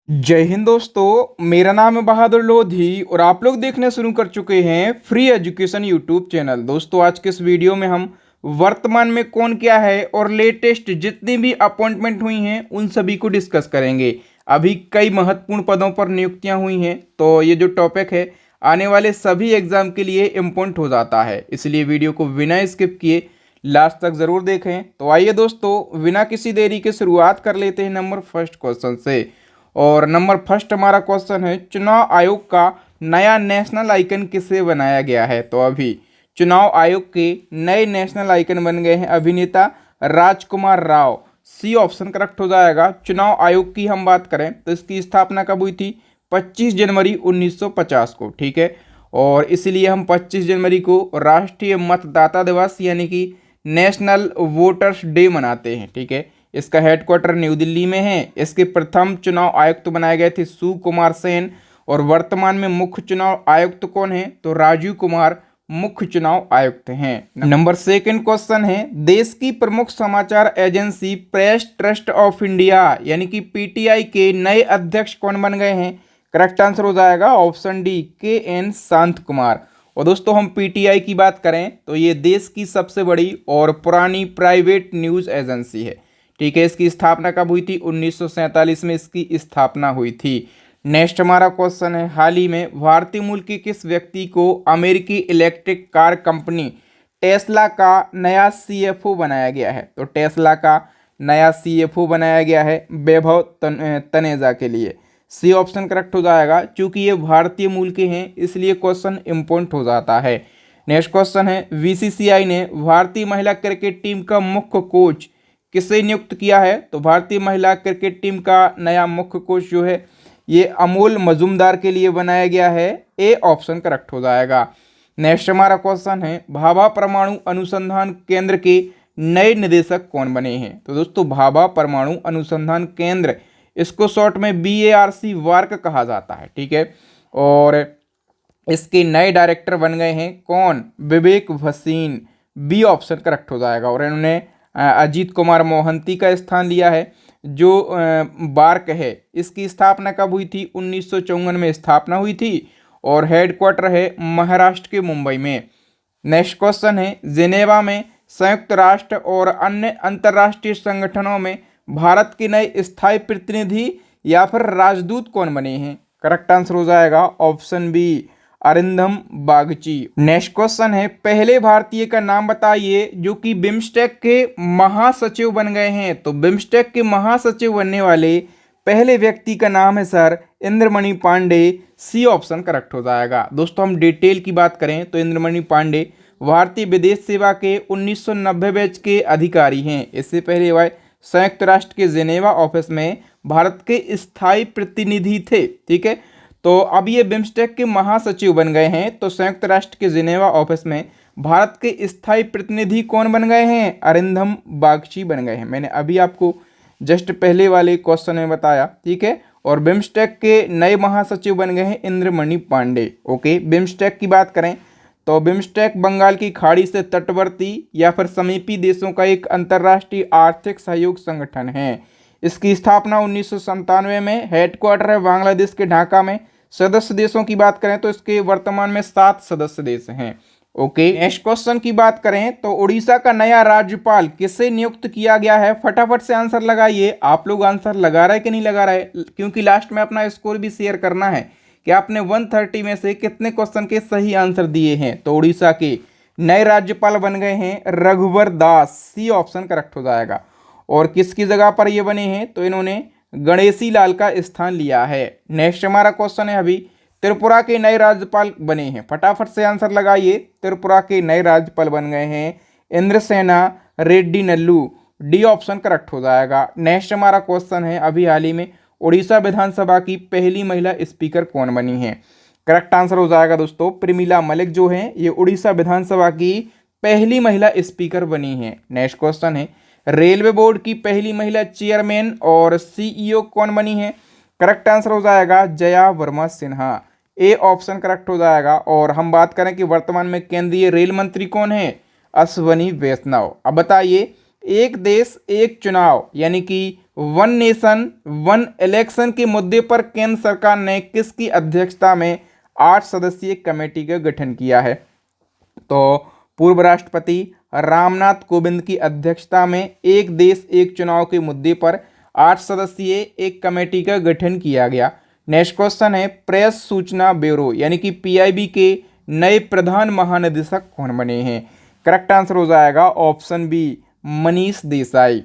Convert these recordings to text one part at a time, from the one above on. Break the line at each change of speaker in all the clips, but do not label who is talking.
जय हिंद दोस्तों, मेरा नाम है बहादुर लोधी और आप लोग देखने शुरू कर चुके हैं फ्री एजुकेशन यूट्यूब चैनल। दोस्तों आज के इस वीडियो में हम वर्तमान में कौन क्या है और लेटेस्ट जितनी भी अपॉइंटमेंट हुई हैं उन सभी को डिस्कस करेंगे। अभी कई महत्वपूर्ण पदों पर नियुक्तियां हुई हैं, तो ये जो टॉपिक है आने वाले सभी एग्जाम के लिए इम्पोर्टेंट हो जाता है, इसलिए वीडियो को बिना स्किप किए लास्ट तक ज़रूर देखें। तो आइए दोस्तों बिना किसी देरी के शुरुआत कर लेते हैं नंबर फर्स्ट क्वेश्चन से। और नंबर फर्स्ट हमारा क्वेश्चन है, चुनाव आयोग का नया नेशनल आइकन किसे बनाया गया है। तो अभी चुनाव आयोग के नए नेशनल आइकन बन गए हैं अभिनेता राजकुमार राव। सी ऑप्शन करेक्ट हो जाएगा। चुनाव आयोग की हम बात करें तो इसकी स्थापना कब हुई थी? 25 जनवरी 1950 को, ठीक है। और इसलिए हम 25 जनवरी को राष्ट्रीय मतदाता दिवस यानी कि नेशनल वोटर्स डे मनाते हैं, ठीक है। इसका हेडक्वार्टर न्यू दिल्ली में है। इसके प्रथम चुनाव आयुक्त बनाए गए थे सुकुमार सेन। और वर्तमान में मुख्य चुनाव आयुक्त कौन है? तो राजीव कुमार मुख्य चुनाव आयुक्त हैं। नंबर सेकंड क्वेश्चन है, देश की प्रमुख समाचार agency press trust of India यानी कि पीटीआई के नए अध्यक्ष कौन बन गए हैं? करेक्ट आंसर हो जाएगा ऑप्शन डी, के.एन. शांत कुमार। और दोस्तों हम पीटीआई की बात करें तो ये देश की सबसे बड़ी और पुरानी प्राइवेट न्यूज़ एजेंसी है, ठीक है। इसकी स्थापना कब हुई थी? 1947 में इसकी स्थापना हुई थी। नेक्स्ट हमारा क्वेश्चन है, हाल ही में भारतीय मूल के किस व्यक्ति को अमेरिकी इलेक्ट्रिक कार कंपनी टेस्ला का नया सीएफओ बनाया गया है? तो टेस्ला का नया सीएफओ बनाया गया है वैभव तनेजा के लिए। सी ऑप्शन करेक्ट हो जाएगा। चूंकि ये भारतीय मूल के हैं इसलिए क्वेश्चन इम्पोर्टेंट हो जाता है। नेक्स्ट क्वेश्चन है, बीसीसीआई ने भारतीय महिला क्रिकेट टीम का मुख्य कोच किसे नियुक्त किया है? तो भारतीय महिला क्रिकेट टीम का नया मुख्य कोच जो है ये अमोल मजूमदार के लिए बनाया गया है। ए ऑप्शन करेक्ट हो जाएगा। नेक्स्ट हमारा क्वेश्चन है, भाभा परमाणु अनुसंधान केंद्र के नए निदेशक कौन बने हैं? तो दोस्तों भाभा परमाणु अनुसंधान केंद्र, इसको शॉर्ट में BARC वार्क कहा जाता है, ठीक है। और इसके नए डायरेक्टर बन गए हैं कौन? विवेक भसीन। बी ऑप्शन करेक्ट हो जाएगा। और इन्होंने अजीत कुमार मोहंती का स्थान लिया है। जो बार्क है इसकी स्थापना कब हुई थी? 1954 में स्थापना हुई थी और हेडक्वार्टर है महाराष्ट्र के मुंबई में। नेक्स्ट क्वेश्चन है, जेनेवा में संयुक्त राष्ट्र और अन्य अंतर्राष्ट्रीय संगठनों में भारत के नए स्थायी प्रतिनिधि या फिर राजदूत कौन बने हैं? करेक्ट आंसर हो जाएगा option B, Arindam Bagchi. Next question है, पहले भारतीय का नाम बताइए जो कि बिम्स्टेक के महासचिव बन गए हैं। तो बिम्स्टेक के महासचिव बनने वाले पहले व्यक्ति का नाम है sir Indramani Pandey. C option correct हो जाएगा। दोस्तों हम डिटेल की बात करें तो इंद्रमणि पांडे भारतीय विदेश सेवा के 1990 बैच के अधिकारी हैं। इससे पहले वह संयुक्त राष्ट्र के जेनेवा ऑफिस में भारत के स्थायी प्रतिनिधि थे, ठीक है। तो अब ये बिम्स्टेक के महासचिव बन गए हैं। तो संयुक्त राष्ट्र के जिनेवा ऑफिस में भारत के स्थायी प्रतिनिधि कौन बन गए हैं? अरिंदम बागची बन गए हैं। मैंने अभी आपको जस्ट पहले वाले क्वेश्चन में बताया, ठीक है। और बिम्स्टेक के नए महासचिव बन गए हैं इंद्रमणि पांडे। ओके, बिम्स्टेक की बात करें तो बिम्स्टेक बंगाल की खाड़ी से तटवर्ती या फिर समीपी देशों का एक अंतर्राष्ट्रीय आर्थिक सहयोग संगठन है। इसकी स्थापना 1997 में, हेडक्वार्टर है बांग्लादेश के ढाका में। सदस्य देशों की बात करें तो इसके वर्तमान में 7 सदस्य देश हैं। ओके, नेक्स्ट क्वेश्चन की बात करें तो उड़ीसा का नया राज्यपाल किसे नियुक्त किया गया है? फटाफट से आंसर लगाइए। आप लोग आंसर लगा रहे कि नहीं लगा रहे, क्योंकि लास्ट में अपना स्कोर भी शेयर करना है कि आपने 130 में से कितने क्वेश्चन के सही आंसर दिए हैं। तो उड़ीसा के नए राज्यपाल बन गए हैं रघुवर दास। सी ऑप्शन करेक्ट हो जाएगा। और किसकी जगह पर ये बने हैं? तो इन्होंने गणेशी लाल का स्थान लिया है। नेक्स्ट हमारा क्वेश्चन है, अभी त्रिपुरा के नए राज्यपाल बने हैं। फटाफट से आंसर लगाइए। त्रिपुरा के नए राज्यपाल बन गए हैं Indrasena Reddy Nallu. D option correct हो जाएगा। नेक्स्ट हमारा क्वेश्चन है, अभी हाल ही में उड़ीसा विधानसभा की पहली महिला स्पीकर कौन बनी है? करेक्ट आंसर हो जाएगा दोस्तों प्रमिला मलिक जो है ये उड़ीसा विधानसभा की पहली महिला स्पीकर बनी है। नेक्स्ट क्वेश्चन है, रेलवे बोर्ड की पहली महिला चेयरमैन और सीईओ कौन बनी है? करेक्ट आंसर हो जाएगा जया वर्मा सिन्हा। ए ऑप्शन करेक्ट हो जाएगा। और हम बात करें कि वर्तमान में केंद्रीय रेल मंत्री कौन है? अश्वनी वैष्णव। अब बताइए, एक देश एक चुनाव यानी कि वन नेशन वन इलेक्शन के मुद्दे पर केंद्र सरकार ने किसकी अध्यक्षता में 8 सदस्यीय कमेटी का गठन किया है? तो पूर्व राष्ट्रपति रामनाथ कोविंद की अध्यक्षता में एक देश एक चुनाव के मुद्दे पर 8 सदस्यीय एक कमेटी का गठन किया गया। नेक्स्ट क्वेश्चन है, प्रेस सूचना ब्यूरो यानी कि पीआईबी के नए प्रधान महानिदेशक कौन बने हैं? करेक्ट आंसर हो जाएगा option B, Manish Desai.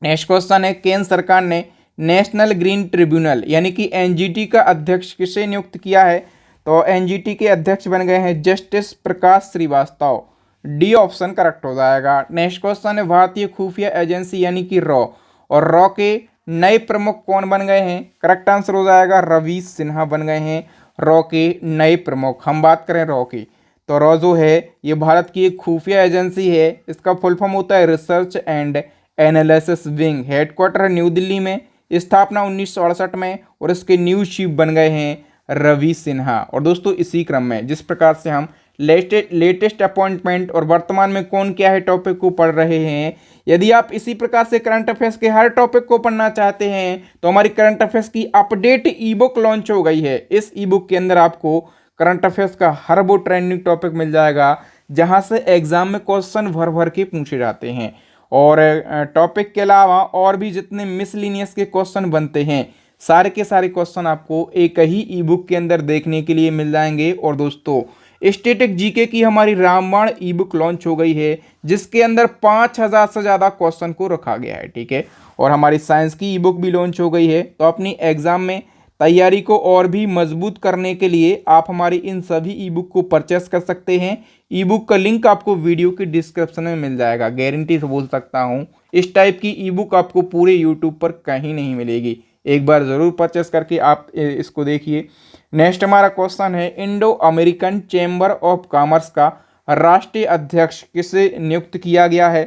Next question है, केंद्र सरकार ने नेशनल ग्रीन ट्रिब्यूनल यानी कि एनजीटी का अध्यक्ष किसे नियुक्त किया है? तो एनजीटी के अध्यक्ष बन गए हैं जस्टिस प्रकाश श्रीवास्तव। डी ऑप्शन करेक्ट हो जाएगा। नेक्स्ट क्वेश्चन है, भारतीय खुफिया एजेंसी यानी कि रॉ, और रॉ के नए प्रमुख कौन बन गए हैं? करेक्ट आंसर हो जाएगा रवीश सिन्हा बन गए हैं रॉ के नए प्रमुख। हम बात करें रॉ की, तो रॉ जो है ये भारत की एक खुफिया एजेंसी है। इसका फुल फॉर्म होता है research and analysis wing. Headquarter है न्यू दिल्ली में, स्थापना 1968 में, और इसके न्यू चीफ बन गए हैं रवि सिन्हा। और दोस्तों इसी क्रम में जिस प्रकार से हम लेटेस्ट अपॉइंटमेंट और वर्तमान में कौन क्या है टॉपिक को पढ़ रहे हैं, यदि आप इसी प्रकार से करंट अफेयर्स के हर टॉपिक को पढ़ना चाहते हैं तो हमारी करंट अफेयर्स की अपडेट ई बुक लॉन्च हो गई है। इस ई बुक के अंदर आपको करंट अफेयर्स का हर वो ट्रेंडिंग टॉपिक मिल जाएगा जहां से एग्जाम में क्वेश्चन भर भर के पूछे जाते हैं, और टॉपिक के अलावा और भी जितने मिसलिनियस के क्वेश्चन बनते हैं सारे के सारे क्वेश्चन आपको एक ही ई बुक के अंदर देखने के लिए मिल जाएंगे। और दोस्तों स्टैटिक जीके की हमारी रामबाण ई बुक लॉन्च हो गई है जिसके अंदर 5000 से ज़्यादा क्वेश्चन को रखा गया है, ठीक है। और हमारी साइंस की ई बुक भी लॉन्च हो गई है। तो अपनी एग्जाम में तैयारी को और भी मजबूत करने के लिए आप हमारी इन सभी ई बुक को परचेस कर सकते हैं। ई बुक का लिंक आपको वीडियो की डिस्क्रिप्शन में मिल जाएगा। गारंटी से बोल सकता हूँ इस टाइप की ई बुक आपको पूरे यूट्यूब पर कहीं नहीं मिलेगी। एक बार ज़रूर परचेस करके आप इसको देखिए। नेक्स्ट हमारा क्वेश्चन है, Indo American chamber of commerce का राष्ट्रीय अध्यक्ष किसे नियुक्त किया गया है?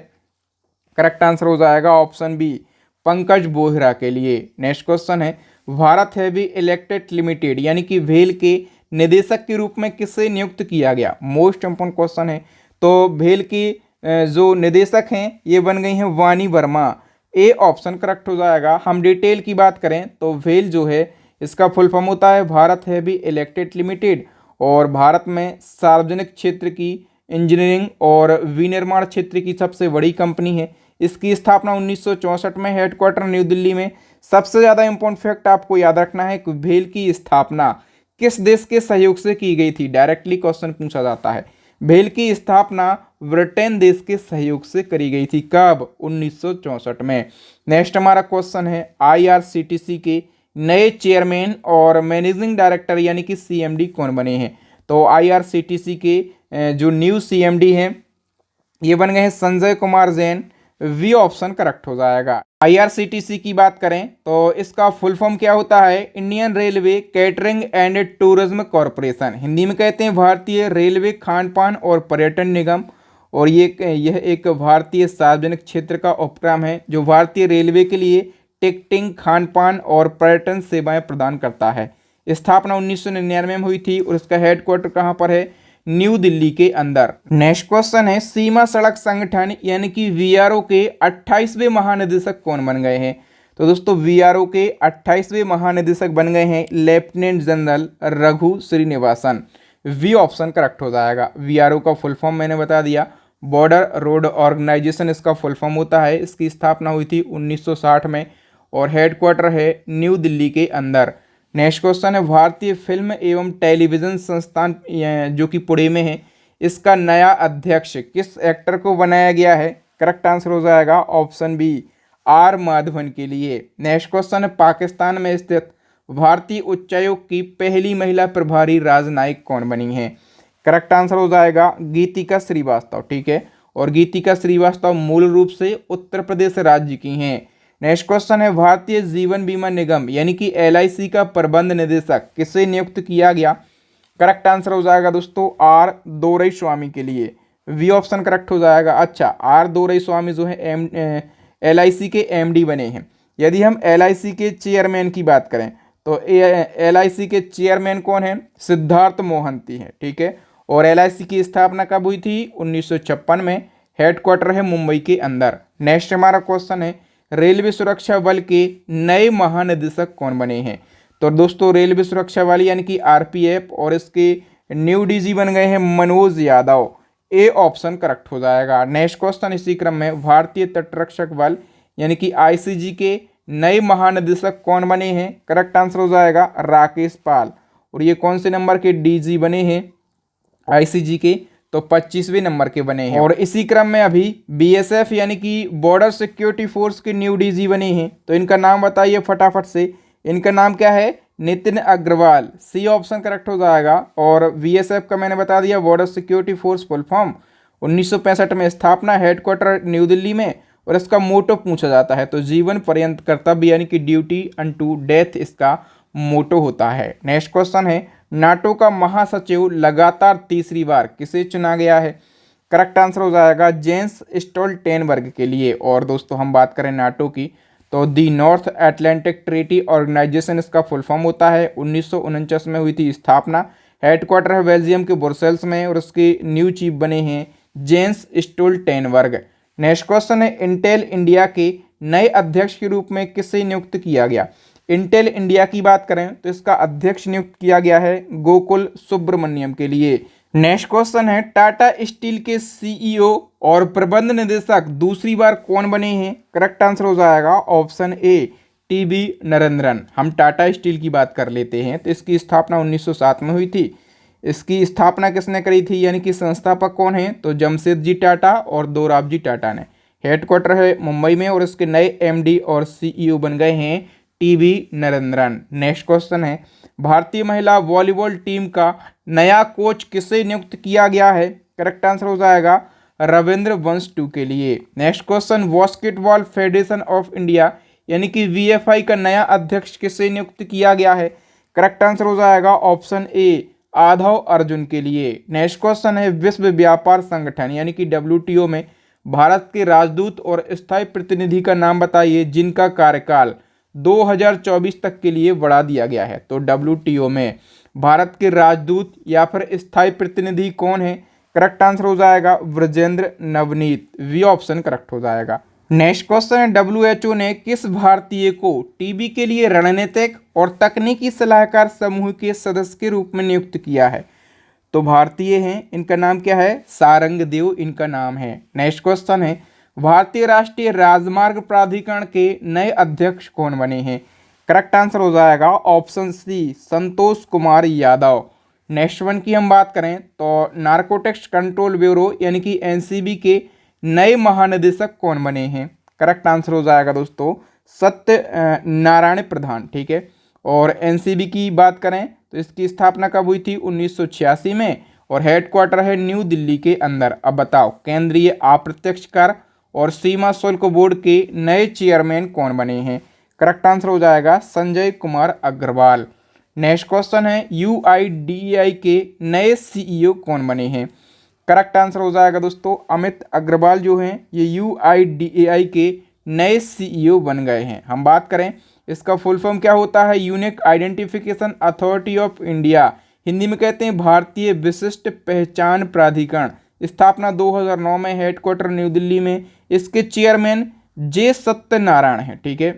करेक्ट आंसर हो जाएगा ऑप्शन बी, पंकज बोहरा के लिए। नेक्स्ट क्वेश्चन है, भारत हैवी इलेक्ट्रिक लिमिटेड यानी कि भेल के निदेशक के रूप में किसे नियुक्त किया गया? मोस्ट इंपोर्टेंट क्वेश्चन है। तो भेल की जो निदेशक हैं ये बन गई हैं वानी वर्मा। ए ऑप्शन करेक्ट हो जाएगा। हम डिटेल की बात करें तो भेल जो है इसका फुल फॉर्म होता है भारत हैवी इलेक्ट्रिक लिमिटेड, और भारत में सार्वजनिक क्षेत्र की इंजीनियरिंग और विनिर्माण क्षेत्र की सबसे बड़ी कंपनी है। इसकी स्थापना 1964 में, हेडक्वार्टर न्यू दिल्ली में। सबसे ज़्यादा इंपॉर्टेंट फैक्ट आपको याद रखना है कि भेल की स्थापना किस देश के सहयोग से की गई थी? डायरेक्टली क्वेश्चन पूछा जाता है। भेल की स्थापना ब्रिटेन देश के सहयोग से करी गई थी। कब? 1964 में। नेक्स्ट हमारा क्वेश्चन है, आईआरसीटीसी के नए चेयरमैन और मैनेजिंग डायरेक्टर यानी कि सीएमडी कौन बने हैं? तो आईआरसीटीसी के जो न्यू सीएमडी हैं ये बन गए हैं Sanjay Kumar Jain. B option correct हो जाएगा। आईआरसीटीसी की बात करें तो इसका फुल फॉर्म क्या होता है? Indian railway catering and tourism corporation. Hindi में कहते हैं भारतीय रेलवे खान पान और पर्यटन निगम। और यह एक भारतीय सार्वजनिक क्षेत्र का उपक्रम है जो भारतीय रेलवे के लिए टिकटिंग, खान पान और पर्यटन सेवाएं प्रदान करता है। स्थापना 1999 में हुई थी और इसका हेडक्वार्टर कहाँ पर है? न्यू दिल्ली के अंदर। नेक्स्ट क्वेश्चन है, सीमा सड़क संगठन यानी कि वीआरओ के 28वें महानिदेशक कौन बन गए हैं? तो दोस्तों वीआरओ के 28वें महानिदेशक बन गए हैं lieutenant general Raghu Srinivasan. B option correct हो जाएगा। वीआरओ का फुल फॉर्म मैंने बता दिया, बॉर्डर रोड ऑर्गेनाइजेशन इसका फुल फॉर्म होता है। इसकी स्थापना हुई थी 1960 में और हेडक्वार्टर है न्यू दिल्ली के अंदर। नेक्स्ट क्वेश्चन है, भारतीय फिल्म एवं टेलीविज़न संस्थान जो कि पुणे में है, इसका नया अध्यक्ष किस एक्टर को बनाया गया है? करेक्ट आंसर हो जाएगा ऑप्शन बी, आर माधवन के लिए। नेक्स्ट क्वेश्चन है, पाकिस्तान में स्थित भारतीय उच्चायोग की पहली महिला प्रभारी राजनयिक कौन बनी है? करेक्ट आंसर हो जाएगा गीतिका श्रीवास्तव, ठीक है। और गीतिका श्रीवास्तव मूल रूप से उत्तर प्रदेश राज्य की हैं। नेक्स्ट क्वेश्चन है, भारतीय जीवन बीमा निगम यानी कि एलआईसी का प्रबंध निदेशक किसे नियुक्त किया गया? करेक्ट आंसर हो जाएगा दोस्तों आर दोरईस्वामी के लिए। वी ऑप्शन करेक्ट हो जाएगा। अच्छा, आर दोरईस्वामी जो है एलआईसी के एमडी बने हैं। यदि हम एलआईसी के चेयरमैन की बात करें तो एलआईसी के चेयरमैन कौन है? सिद्धार्थ मोहंती है, ठीक है। और एलआईसी की स्थापना कब हुई थी? 1956 में। हेडक्वार्टर है मुंबई के अंदर। नेक्स्ट हमारा क्वेश्चन है, रेलवे सुरक्षा बल के नए महानिदेशक कौन बने हैं? तो दोस्तों रेलवे सुरक्षा बल यानी कि आरपीएफ और इसके न्यू डीजी बन गए हैं मनोज यादव। ए ऑप्शन करेक्ट हो जाएगा। नेक्स्ट क्वेश्चन इसी क्रम में, भारतीय तटरक्षक बल यानी कि आईसीजी के नए महानिदेशक कौन बने हैं? करेक्ट आंसर हो जाएगा राकेश पाल। और ये कौन से नंबर के डीजी बने हैं आईसीजी के? तो 25वें नंबर के बने हैं। और इसी क्रम में अभी बीएसएफ यानी कि बॉर्डर सिक्योरिटी फोर्स के न्यू डीजी बने हैं, तो इनका नाम बताइए फटाफट से। इनका नाम क्या है? Nitin Agarwal. C option correct हो जाएगा। और बीएसएफ का मैंने बता दिया, border security force full form, 1965 में स्थापना, हेडक्वार्टर न्यू दिल्ली में। और इसका मोटो पूछा जाता है तो जीवन पर्यंत कर्तव्य यानी कि ड्यूटी अनटू डेथ इसका मोटो होता है। नेक्स्ट क्वेश्चन है, नाटो का महासचिव लगातार तीसरी बार किसे चुना गया है? करेक्ट आंसर हो जाएगा जेंस स्टोल्टेनबर्ग के लिए। और दोस्तों हम बात करें नाटो की, तो the north Atlantic treaty organisation इसका फुल फॉर्म होता है। 1949 में हुई थी स्थापना। हेडक्वार्टर है बेल्जियम के ब्रुसेल्स में और उसके न्यू चीफ बने हैं जेंस स्टोल्टेनबर्ग। नेक्स्ट क्वेश्चन है, इंटेल इंडिया के नए अध्यक्ष के रूप में किसे नियुक्त किया गया? इंटेल इंडिया की बात करें तो इसका अध्यक्ष नियुक्त किया गया है गोकुल सुब्रमण्यम के लिए। नेक्स्ट क्वेश्चन है, टाटा स्टील के सीईओ और प्रबंध निदेशक दूसरी बार कौन बने हैं? करेक्ट आंसर हो जाएगा ऑप्शन ए टीबी नरेंद्रन। हम टाटा स्टील की बात कर लेते हैं तो इसकी स्थापना 1907 में हुई थी। इसकी स्थापना किसने करी थी यानी कि संस्थापक कौन है? तो जमशेदजी टाटा और दोराबजी टाटा ने। हेडक्वार्टर है मुंबई में और इसके नए एमडी और सीईओ बन गए हैं टीबी नरेंद्रन। नेक्स्ट क्वेश्चन है, भारतीय महिला वॉलीबॉल टीम का नया कोच किसे नियुक्त किया गया है? करेक्ट आंसर हो जाएगा रविंद्र वंश टू के लिए। Next question, basketball federation of India यानी कि वीएफआई का नया अध्यक्ष किसे नियुक्त किया गया है? करेक्ट आंसर हो जाएगा ऑप्शन ए आधव अर्जुन के लिए। नेक्स्ट क्वेश्चन है, विश्व व्यापार संगठन यानी कि डब्ल्यूटीओ में भारत के राजदूत और स्थायी प्रतिनिधि का नाम बताइए जिनका कार्यकाल 2024 तक के लिए बढ़ा दिया गया है। तो डब्ल्यूटीओ में भारत के राजदूत या फिर स्थायी प्रतिनिधि कौन है? करेक्ट आंसर हो जाएगा Brajendra Navnit. B option correct हो जाएगा। नेक्स्ट क्वेश्चन है, डब्ल्यूएचओ ने किस भारतीय को टीबी के लिए रणनीतिक और तकनीकी सलाहकार समूह के सदस्य के रूप में नियुक्त किया है? तो भारतीय हैं, इनका नाम क्या है? सारंग देव इनका नाम है। नेक्स्ट क्वेश्चन है, भारतीय राष्ट्रीय राजमार्ग प्राधिकरण के नए अध्यक्ष कौन बने हैं? करेक्ट आंसर हो जाएगा option C Santosh Kumar Yadav. Next one की हम बात करें तो नारकोटिक्स कंट्रोल ब्यूरो यानी कि एनसीबी के नए महानिदेशक कौन बने हैं? करेक्ट आंसर हो जाएगा दोस्तों सत्य नारायण प्रधान। ठीक है। और एनसीबी की बात करें तो इसकी स्थापना कब हुई थी? 1986 में और हेडक्वार्टर है न्यू दिल्ली के अंदर। अब बताओ केंद्रीय अप्रत्यक्ष कर और सीमा शुल्क बोर्ड के नए चेयरमैन कौन बने हैं? करेक्ट आंसर हो जाएगा संजय कुमार अग्रवाल। नेक्स्ट क्वेश्चन है, यूआईडीएआई के नए सीईओ कौन बने हैं? करेक्ट आंसर हो जाएगा दोस्तों अमित अग्रवाल जो हैं ये यूआईडीएआई के नए सीईओ बन गए हैं। हम बात करें इसका फुल फॉर्म क्या होता है? Unique identification authority of India, Hindi में कहते हैं भारतीय विशिष्ट पहचान प्राधिकरण। स्थापना 2009 में, हेडक्वार्टर न्यू दिल्ली में। इसके चेयरमैन जे सत्यनारायण हैं। ठीक है,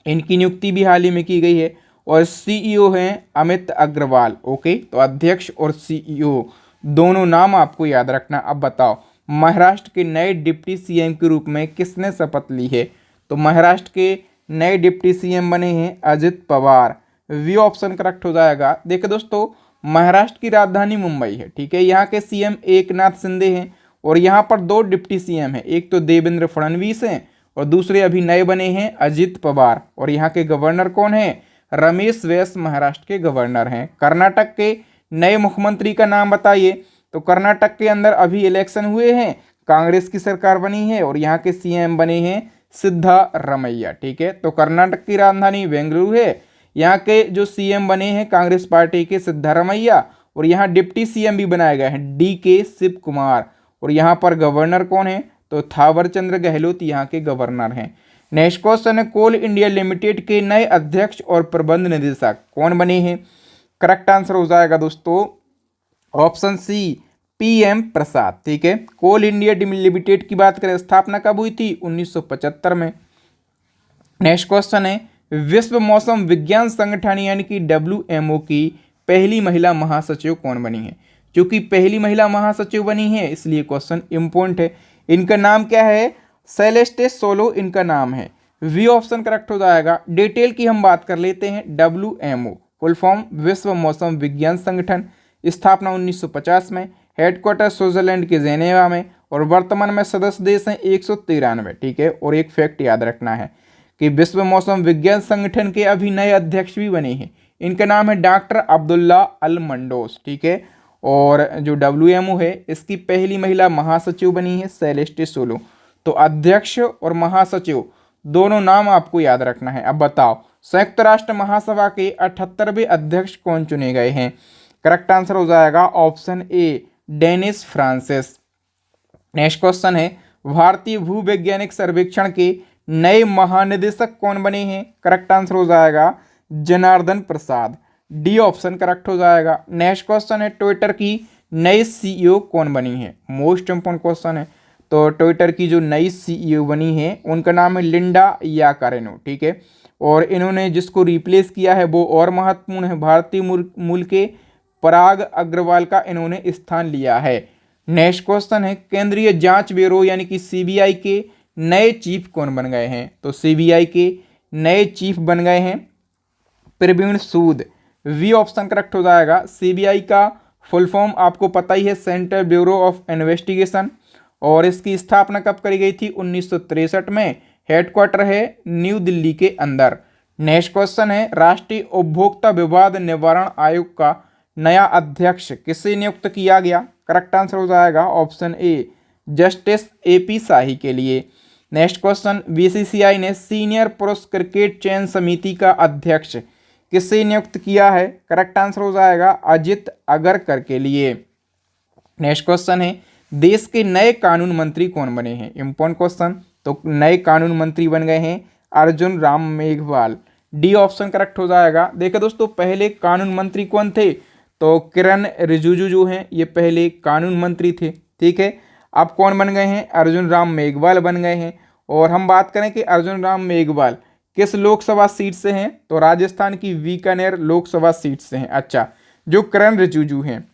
इनकी नियुक्ति भी हाल ही में की गई है और सीईओ हैं अमित अग्रवाल। ओके, तो अध्यक्ष और सीईओ दोनों नाम आपको याद रखना। अब बताओ महाराष्ट्र के नए डिप्टी सीएम के रूप में किसने शपथ ली है? तो महाराष्ट्र के नए डिप्टी सीएम बने हैं Ajit Pawar. B option correct हो जाएगा। देखिए दोस्तों महाराष्ट्र की राजधानी मुंबई है। ठीक है, यहाँ के सीएम एकनाथ शिंदे हैं और यहाँ पर दो डिप्टी सीएम हैं, एक तो देवेंद्र फडणवीस हैं और दूसरे अभी नए बने हैं अजित पवार। और यहाँ के गवर्नर कौन है? रमेश बैस महाराष्ट्र के गवर्नर हैं। कर्नाटक के नए मुख्यमंत्री का नाम बताइए। तो कर्नाटक के अंदर अभी इलेक्शन हुए हैं, कांग्रेस की सरकार बनी है और यहाँ के सीएम बने हैं सिद्धारमैया। ठीक है, तो कर्नाटक की राजधानी बेंगलुरु है, यहाँ के जो सीएम बने हैं कांग्रेस पार्टी के सिद्धारमैया और यहाँ डिप्टी सीएम भी बनाए गए हैं डीके शिव कुमार। और यहाँ पर गवर्नर कौन है? तो थावरचंद्र गहलोत यहाँ के गवर्नर हैं। नेक्स्ट क्वेश्चन है, कोल इंडिया लिमिटेड के नए अध्यक्ष और प्रबंध निदेशक कौन बने हैं? करेक्ट आंसर हो जाएगा दोस्तों ऑप्शन सी पीएम प्रसाद। ठीक है, कोल इंडिया लिमिटेड की बात करें स्थापना कब हुई थी? 1975 में। नेक्स्ट क्वेश्चन है विश्व मौसम विज्ञान संगठन यानी कि WMO की पहली महिला महासचिव कौन बनी है? क्योंकि पहली महिला महासचिव बनी है इसलिए क्वेश्चन इंपॉर्टेंट है। इनका नाम क्या है? सेलेस्टे सोलो इनका नाम है। वी ऑप्शन करेक्ट हो जाएगा। डिटेल की हम बात कर लेते हैं। WMO फुल फॉर्म विश्व मौसम विज्ञान संगठन, स्थापना 1950 में, हेडक्वार्टर स्विट्जरलैंड के जेनेवा में और वर्तमान में सदस्य देश हैं 193। ठीक है, और एक फैक्ट याद रखना है कि विश्व मौसम विज्ञान संगठन के अभी नए अध्यक्ष भी बने हैं। इनका नाम है डॉक्टर अब्दुल्ला अल मंडोस। ठीक है, और जो WMO है इसकी पहली महिला महासचिव बनी है सेलेस्टे सोलो। तो अध्यक्ष और महासचिव दोनों नाम आपको याद रखना है। अब बताओ संयुक्त राष्ट्र महासभा के 78वें अध्यक्ष कौन चुने गए हैं? करेक्ट आंसर हो जाएगा option A Dennis Francis. Next question है भारतीय भूवैज्ञानिक सर्वेक्षण के नए महानिदेशक कौन बने हैं? करेक्ट आंसर हो जाएगा जनार्दन प्रसाद। डी ऑप्शन करेक्ट हो जाएगा। नेक्स्ट क्वेश्चन है ट्विटर की नई CEO कौन बनी है? मोस्ट इंपोर्टेंट क्वेश्चन है। तो ट्विटर की जो नई CEO बनी है उनका नाम है लिंडा याकारेनो। ठीक है, और इन्होंने जिसको रिप्लेस किया है वो और महत्वपूर्ण है, भारतीय मूल के पराग अग्रवाल का इन्होंने स्थान लिया है। नेक्स्ट क्वेश्चन है केंद्रीय जांच ब्यूरो यानी कि CBI के नए चीफ कौन बन गए हैं? तो CBI के नए चीफ बन गए हैं प्रवीण सूद। वी ऑप्शन करेक्ट हो जाएगा। CBI का फुल फॉर्म आपको पता ही है, सेंट्रल ब्यूरो ऑफ इन्वेस्टिगेशन, और इसकी स्थापना कब करी गई थी? 1963 में। हेडक्वार्टर है न्यू दिल्ली के अंदर। नेक्स्ट क्वेश्चन है राष्ट्रीय उपभोक्ता विवाद निवारण आयोग का नया अध्यक्ष किसे नियुक्त किया गया? करेक्ट आंसर हो जाएगा ऑप्शन ए जस्टिस AP शाही के लिए। नेक्स्ट क्वेश्चन BCCI ने सीनियर पुरुष क्रिकेट चयन समिति का अध्यक्ष किसे नियुक्त किया है? करेक्ट आंसर हो जाएगा अजित अगरकर के लिए। नेक्स्ट क्वेश्चन है देश के नए कानून मंत्री कौन बने हैं? Important question. तो नए कानून मंत्री बन गए हैं Arjun Ram Meghwal. D option correct हो जाएगा। देखिए दोस्तों पहले कानून मंत्री कौन थे? तो किरण रिजिजू जो हैं ये पहले कानून मंत्री थे। ठीक है, अब कौन बन गए हैं? अर्जुन राम मेघवाल बन गए हैं। और हम बात करें कि अर्जुन राम मेघवाल किस लोकसभा सीट से हैं? तो राजस्थान की बीकानेर लोकसभा सीट से हैं। अच्छा, जो किरण रिजिजू हैं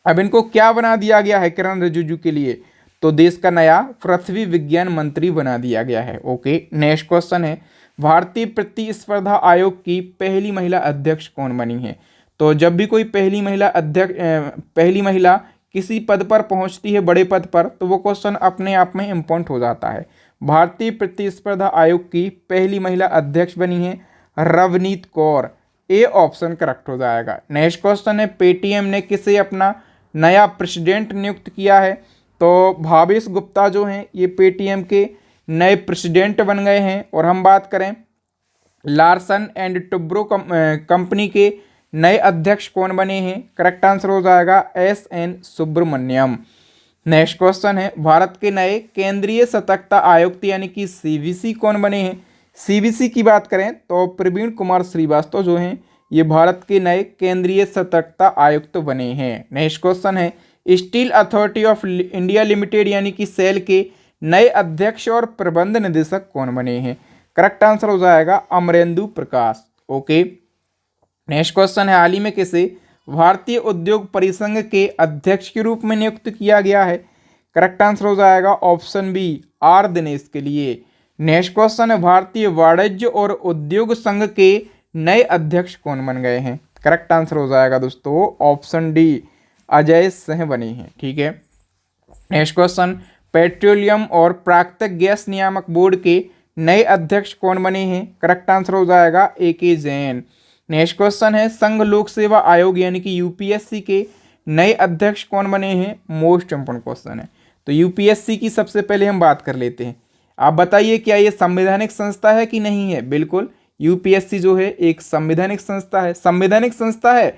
अब इनको क्या बना दिया गया है किरण रिजिजू के लिए? तो देश का नया पृथ्वी विज्ञान मंत्री बना दिया गया है। ओके, नेक्स्ट क्वेश्चन है भारतीय प्रतिस्पर्धा आयोग की पहली महिला अध्यक्ष कौन बनी है? तो जब भी कोई पहली महिला किसी पद पर पहुंचती है, बड़े पद पर, तो वो क्वेश्चन अपने आप में इम्पोर्टेंट हो जाता है। भारतीय प्रतिस्पर्धा आयोग की पहली महिला अध्यक्ष बनी है रवनीत कौर। ए ऑप्शन करेक्ट हो जाएगा। नेक्स्ट क्वेश्चन है पेटीएम ने किसे अपना नया प्रेसिडेंट नियुक्त किया है? तो भावेश गुप्ता जो हैं ये पेटीएम के नए प्रेसिडेंट बन गए हैं। और हम बात करें लार्सन एंड टुब्रो कंपनी के नए अध्यक्ष कौन बने हैं? करेक्ट आंसर हो जाएगा SN सुब्रमण्यम। नेक्स्ट क्वेश्चन है भारत के नए केंद्रीय सतर्कता आयुक्त यानी कि CBC कौन बने हैं? CBC की बात करें तो प्रवीण कुमार श्रीवास्तव जो हैं ये भारत के नए केंद्रीय सतर्कता आयुक्त बने हैं। नेक्स्ट क्वेश्चन है steel authority of India limited यानी कि सेल के नए अध्यक्ष और प्रबंध निदेशक कौन बने हैं? करेक्ट आंसर हो जाएगा अमरेंदु प्रकाश। ओके, नेक्स्ट क्वेश्चन है हाल ही में किसे भारतीय उद्योग परिसंघ के अध्यक्ष के रूप में नियुक्त किया गया है? करेक्ट आंसर हो जाएगा ऑप्शन बी R दिनेश के लिए। नेक्स्ट क्वेश्चन है भारतीय वाणिज्य और उद्योग संघ के नए अध्यक्ष कौन बन गए हैं? करेक्ट आंसर हो जाएगा दोस्तों ऑप्शन डी अजय सिंह बने हैं। ठीक है, नेक्स्ट क्वेश्चन पेट्रोलियम और प्राकृतिक गैस नियामक बोर्ड के नए अध्यक्ष कौन बने हैं? करेक्ट आंसर हो जाएगा AK जैन। नेक्स्ट क्वेश्चन है संघ लोक सेवा आयोग यानी कि UPSC के नए अध्यक्ष कौन बने हैं? मोस्ट इंपोर्टेंट क्वेश्चन है। तो UPSC की सबसे पहले हम बात कर लेते हैं। आप बताइए क्या ये संवैधानिक संस्था है कि नहीं है? बिल्कुल, UPSC जो है एक संवैधानिक संस्था है। संवैधानिक संस्था है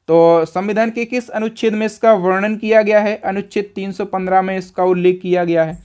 तो संविधान के किस अनुच्छेद में इसका वर्णन किया गया है? अनुच्छेद 315 में इसका उल्लेख किया गया है।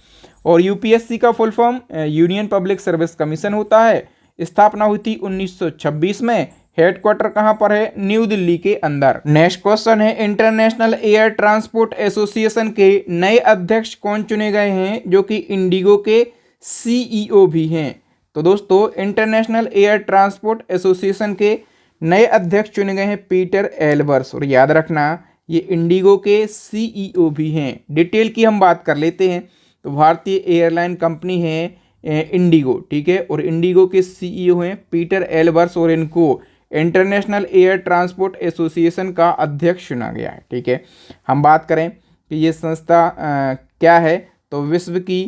और UPSC का full form union public service commission होता है। स्थापना हुई थी 1926 में। हेडक्वार्टर कहाँ पर है? न्यू दिल्ली के अंदर। नेक्स्ट क्वेश्चन है इंटरनेशनल एयर ट्रांसपोर्ट एसोसिएशन के नए अध्यक्ष कौन चुने गए हैं जो कि इंडिगो के CEO भी हैं? तो दोस्तों इंटरनेशनल एयर ट्रांसपोर्ट एसोसिएशन के नए अध्यक्ष चुने गए हैं पीटर एल्बर्स, और याद रखना ये इंडिगो के सीईओ भी हैं। डिटेल की हम बात कर लेते हैं तो भारतीय एयरलाइन कंपनी है इंडिगो, ठीक है, और इंडिगो के सीईओ हैं पीटर एल्बर्स, और इनको इंटरनेशनल एयर ट्रांसपोर्ट एसोसिएशन का अध्यक्ष चुना गया है, ठीक है। हम बात करें कि ये संस्था क्या है, तो विश्व की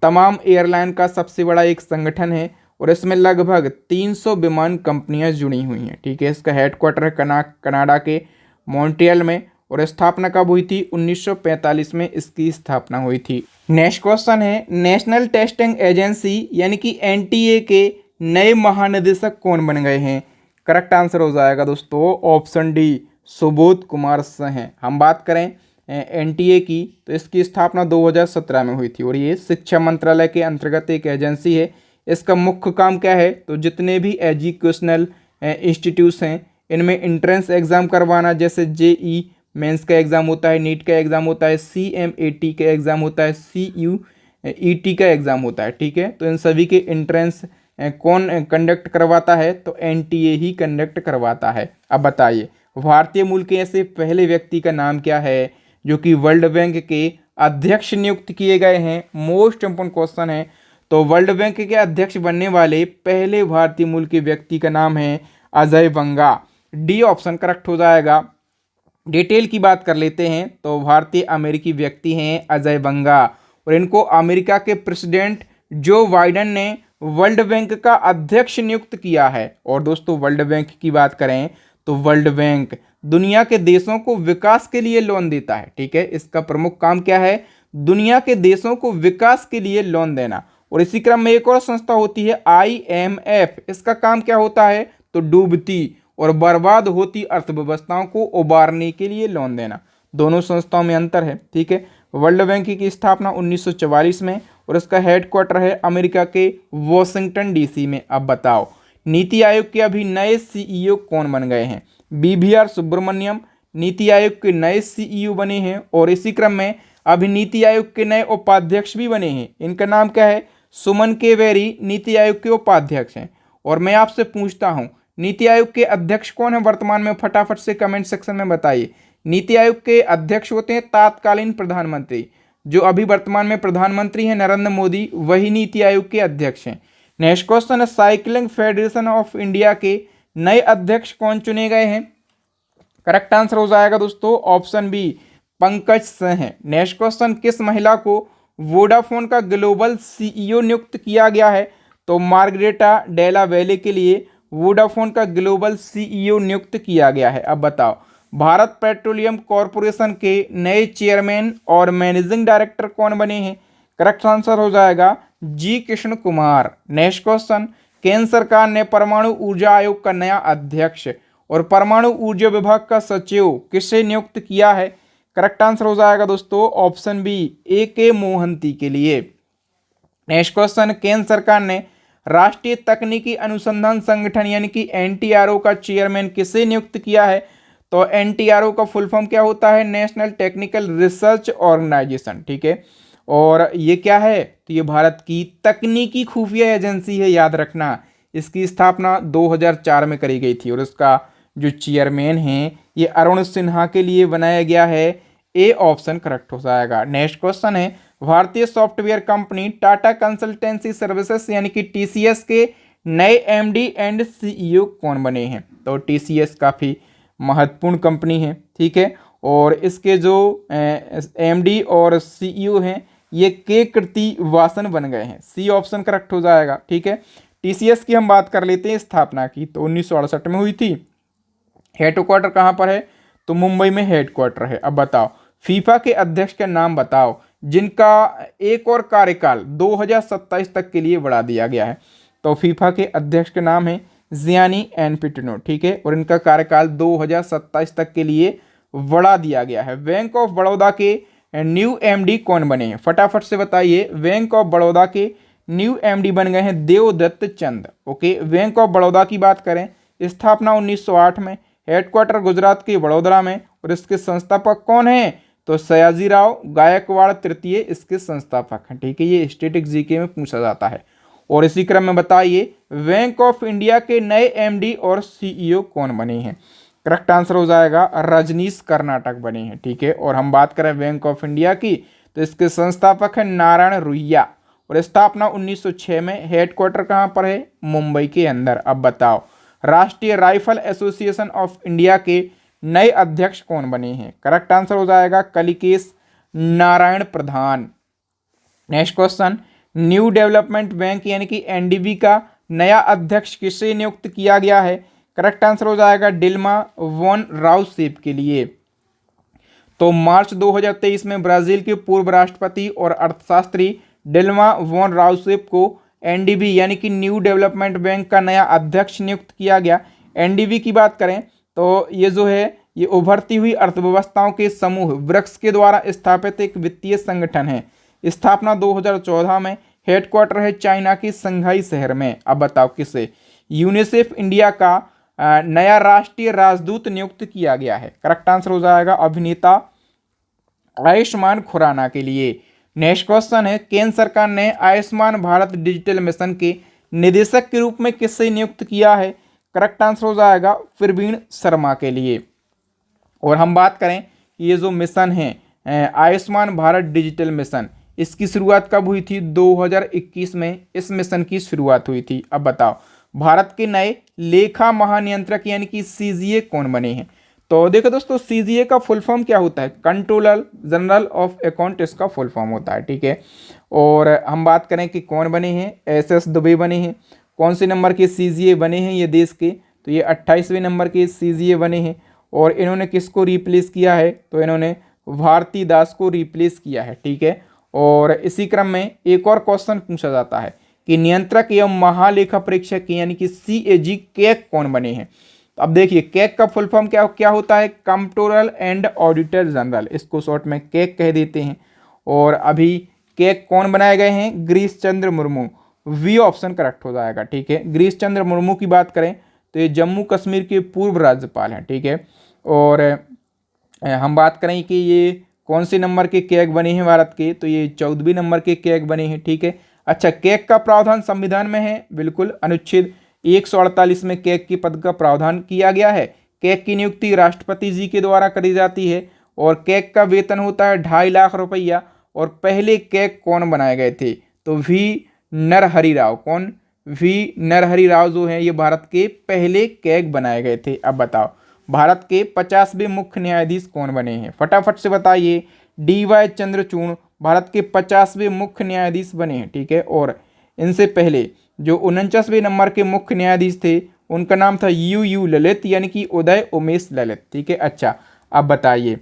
तमाम एयरलाइन का सबसे बड़ा एक संगठन है, और इसमें लगभग 300 विमान कंपनियां जुड़ी हुई हैं, ठीक है। इसका हेडक्वार्टर है कनाडा के मॉन्ट्रियल में, और स्थापना कब हुई थी? 1945 में इसकी स्थापना हुई थी। नेक्स्ट क्वेश्चन है, नेशनल टेस्टिंग एजेंसी यानी कि एनटीए के नए महानिदेशक कौन बन गए हैं? करेक्ट आंसर हो जाएगा दोस्तों ऑप्शन डी, सुबोध कुमार सिंह। हम बात करें एनटीए की तो इसकी स्थापना 2017 में हुई थी, और ये शिक्षा मंत्रालय के अंतर्गत एक एजेंसी है। इसका मुख्य काम क्या है? तो जितने भी एजुकेशनल इंस्टीट्यूट्स हैं इनमें एंट्रेंस एग्ज़ाम करवाना, जैसे जेई मेंस का एग्ज़ाम होता है, नीट का एग्ज़ाम होता है, सीएमएटी का एग्ज़ाम होता है, सीयूईटी का एग्ज़ाम होता है, ठीक है। तो इन सभी के एंट्रेंस कौन कंडक्ट करवाता है? तो एनटीए ही कंडक्ट करवाता है। अब बताइए भारतीय मूल के ऐसे पहले व्यक्ति का नाम क्या है जो कि वर्ल्ड बैंक के अध्यक्ष नियुक्त किए गए हैं? मोस्ट इंपोर्टेंट क्वेश्चन है। तो वर्ल्ड बैंक के अध्यक्ष बनने वाले पहले भारतीय मूल के व्यक्ति का नाम है अजय बंगा। डी ऑप्शन करेक्ट हो जाएगा। डिटेल की बात कर लेते हैं तो भारतीय अमेरिकी व्यक्ति हैं अजय बंगा, और इनको अमेरिका के प्रेसिडेंट जो बाइडेन ने वर्ल्ड बैंक का अध्यक्ष नियुक्त किया है। और दोस्तों वर्ल्ड बैंक की बात करें तो वर्ल्ड बैंक दुनिया के देशों को विकास के लिए लोन देता है, ठीक है। इसका प्रमुख काम क्या है? दुनिया के देशों को विकास के लिए लोन देना। और इसी क्रम में एक और संस्था होती है IMF। इसका काम क्या होता है? तो डूबती और बर्बाद होती अर्थव्यवस्थाओं को उबारने के लिए लोन देना। दोनों संस्थाओं में अंतर है, ठीक है। वर्ल्ड बैंक की स्थापना 1944 में, और इसका हेडक्वार्टर है अमेरिका के वॉशिंगटन DC में। अब बताओ नीति आयोग के अभी नए सीईओ कौन बन गए हैं? BVR सुब्रमण्यम नीति आयोग के नए सीईओ बने हैं, और इसी क्रम में अभी नीति आयोग के नए उपाध्यक्ष भी बने हैं। इनका नाम क्या है? सुमन के बेरी नीति आयोग के उपाध्यक्ष हैं। और मैं आपसे पूछता हूं नीति आयोग के अध्यक्ष कौन है वर्तमान में? फटाफट से कमेंट सेक्शन में बताइए। नीति आयोग के अध्यक्ष होते हैं तात्कालीन प्रधानमंत्री। जो अभी वर्तमान में प्रधानमंत्री हैं नरेंद्र मोदी, वही नीति आयोग के अध्यक्ष हैं। नेक्स्ट क्वेश्चन है, साइकिलिंग फेडरेशन ऑफ इंडिया के नए अध्यक्ष कौन चुने गए हैं? करेक्ट आंसर हो जाएगा दोस्तों option B, Pankaj Singh. Next question, किस महिला को वोडाफोन का ग्लोबल सीईओ नियुक्त किया गया है? तो मार्गरेटा डेला वेले के लिए वोडाफोन का ग्लोबल सीईओ नियुक्त किया गया है। अब बताओ भारत पेट्रोलियम कॉरपोरेशन के नए चेयरमैन और मैनेजिंग डायरेक्टर कौन बने हैं? करेक्ट आंसर हो जाएगा जी कृष्ण कुमार। नेक्स्ट क्वेश्चन, केंद्र सरकार ने परमाणु ऊर्जा आयोग का नया अध्यक्ष और परमाणु ऊर्जा विभाग का सचिव किसे नियुक्त किया है? करेक्ट आंसर हो जाएगा दोस्तों ऑप्शन बी, AK मोहंती के लिए। नेक्स्ट क्वेश्चन, केंद्र सरकार ने राष्ट्रीय तकनीकी अनुसंधान संगठन यानी कि NTRO का चेयरमैन किसे नियुक्त किया है? तो NTRO का फुल फॉर्म क्या होता है? नेशनल टेक्निकल रिसर्च ऑर्गेनाइजेशन, ठीक है। और ये क्या है? तो ये भारत की तकनीकी खुफिया एजेंसी है, याद रखना। इसकी स्थापना 2004 में करी गई थी, और इसका जो चेयरमैन है ये अरुण सिन्हा के लिए बनाया गया है। ए ऑप्शन करेक्ट हो जाएगा। नेक्स्ट क्वेश्चन है, भारतीय software company Tata consultancy services यानी कि TCS के नए MD एंड CEO कौन बने हैं? तो TCS काफ़ी महत्वपूर्ण कंपनी है, ठीक है। और इसके जो MD और CEO हैं ये के कृतिवासन बन गए हैं। सी ऑप्शन करेक्ट हो जाएगा, ठीक है। TCS की हम बात कर लेते हैं स्थापना की, तो 1968 में हुई थी। हेडक्वार्टर कहाँ पर है? तो मुंबई में हेडक्वार्टर है। अब बताओ फीफा के अध्यक्ष का नाम बताओ जिनका एक और कार्यकाल 2027 तक के लिए बढ़ा दिया गया है। तो फीफा के अध्यक्ष का नाम है जियानी इन्फैंटिनो, ठीक है, और इनका कार्यकाल 2027 तक के लिए बढ़ा दिया गया है। बैंक ऑफ बड़ौदा के न्यू MD कौन बने हैं? फटाफट से बताइए। बैंक ऑफ बड़ौदा के न्यू MD बन गए हैं देवदत्त चंद। ओके, बैंक ऑफ बड़ौदा की बात करें, स्थापना 1908 में, हेडक्वार्टर गुजरात के वडोदरा में, और इसके संस्थापक कौन हैं? तो सयाजीराव गायकवाड़ तृतीय इसके संस्थापक हैं, ठीक है। ये स्टैटिक जीके में पूछा जाता है। और इसी क्रम में बताइए बैंक ऑफ इंडिया के नए एमडी और सीईओ कौन बने हैं। करेक्ट आंसर हो जाएगा रजनीश कर्नाटक बने हैं। ठीक है, और हम बात करें बैंक ऑफ इंडिया की तो इसके संस्थापक हैं नारायण रुइया और स्थापना 1906 में। हेडक्वार्टर कहाँ पर है? मुंबई के अंदर। अब बताओ राष्ट्रीय राइफल एसोसिएशन ऑफ इंडिया के नए अध्यक्ष कौन बने हैं? करेक्ट आंसर हो जाएगा Kalikesh Narayan Pradhan. Next question, new development bank यानी कि एनडीबी का नया अध्यक्ष किसे नियुक्त किया गया है? करेक्ट आंसर हो जाएगा डिल्मा वॉन राउसेफ के लिए। तो मार्च 2023 में ब्राजील के पूर्व राष्ट्रपति और अर्थशास्त्री डिल्मा वॉन राउसेफ को एनडीबी यानी कि न्यू डेवलपमेंट बैंक का नया अध्यक्ष नियुक्त किया गया। एनडीबी की बात करें तो ये जो है ये उभरती हुई अर्थव्यवस्थाओं के समूह ब्रिक्स के द्वारा स्थापित एक वित्तीय संगठन है। स्थापना 2014 में। हेडक्वार्टर है चाइना की संघाई शहर में। अब बताओ किसे यूनिसेफ इंडिया का नया राष्ट्रीय राजदूत नियुक्त किया गया है? करेक्ट आंसर हो जाएगा अभिनेता आयुष्मान खुराना के लिए। नेक्स्ट क्वेश्चन है, केंद्र सरकार ने आयुष्मान भारत डिजिटल मिशन के निदेशक के रूप में किसे नियुक्त किया है? करेक्ट आंसर हो जाएगा प्रवीण शर्मा के लिए। और हम बात करें ये जो मिशन है आयुष्मान भारत डिजिटल मिशन, इसकी शुरुआत कब हुई थी? 2021 में इस मिशन की शुरुआत हुई थी। अब बताओ भारत के नए लेखा महानियंत्रक यानी कि सीजीए कौन बने हैं? तो देखो दोस्तों सीजीए का फुल फॉर्म क्या होता है? कंट्रोलर जनरल ऑफ अकाउंट इसका फुल फॉर्म होता है। ठीक है, और हम बात करें कि कौन बने हैं? एसएस दुबे बने हैं। कौन से नंबर के सीजीए बने हैं ये देश के? तो ये 28वें नंबर के सीजीए बने हैं। और इन्होंने किसको रिप्लेस किया है? तो इन्होंने भारती दास को रिप्लेस किया है। ठीक है, और इसी क्रम में एक और क्वेश्चन पूछा जाता है कि नियंत्रक एवं महालेखा परीक्षक यानी कि सीएजी कैग कौन बने हैं? तो अब देखिए कैग का फुल फॉर्म क्या होता है? कंट्रोलर एंड ऑडिटर जनरल, इसको शॉर्ट में कैग कह देते हैं। और अभी कैग कौन बनाए गए हैं? Girish Chandra Murmu. We option correct हो जाएगा। ठीक है, गिरीश चंद्र मुर्मू की बात करें तो ये जम्मू कश्मीर के पूर्व राज्यपाल हैं। ठीक है, और हम बात करें कि ये कौन से नंबर के कैग बने हैं भारत के? तो ये 14वें नंबर के कैग बने हैं। ठीक है, अच्छा कैग का प्रावधान संविधान में है? बिल्कुल, अनुच्छेद 148 में कैग के पद का प्रावधान किया गया है। कैग की नियुक्ति राष्ट्रपति जी के द्वारा करी जाती है और कैग का वेतन होता है 2.5 लाख रुपया। और पहले कैग कौन बनाए गए थे? तो वी नरहरि राव। कौन? वी नरहरि राव जो हैं ये भारत के पहले कैग बनाए गए थे। अब बताओ भारत के 50वें मुख्य न्यायाधीश कौन बने हैं? फटाफट से बताइए। डीवाई चंद्रचूड़ भारत के 50वें मुख्य न्यायाधीश बने हैं। ठीक है, और इनसे पहले जो 49वें नंबर के मुख्य न्यायाधीश थे उनका नाम था यू ललित यानी कि उदय उमेश ललित। ठीक है, अच्छा अब बताइए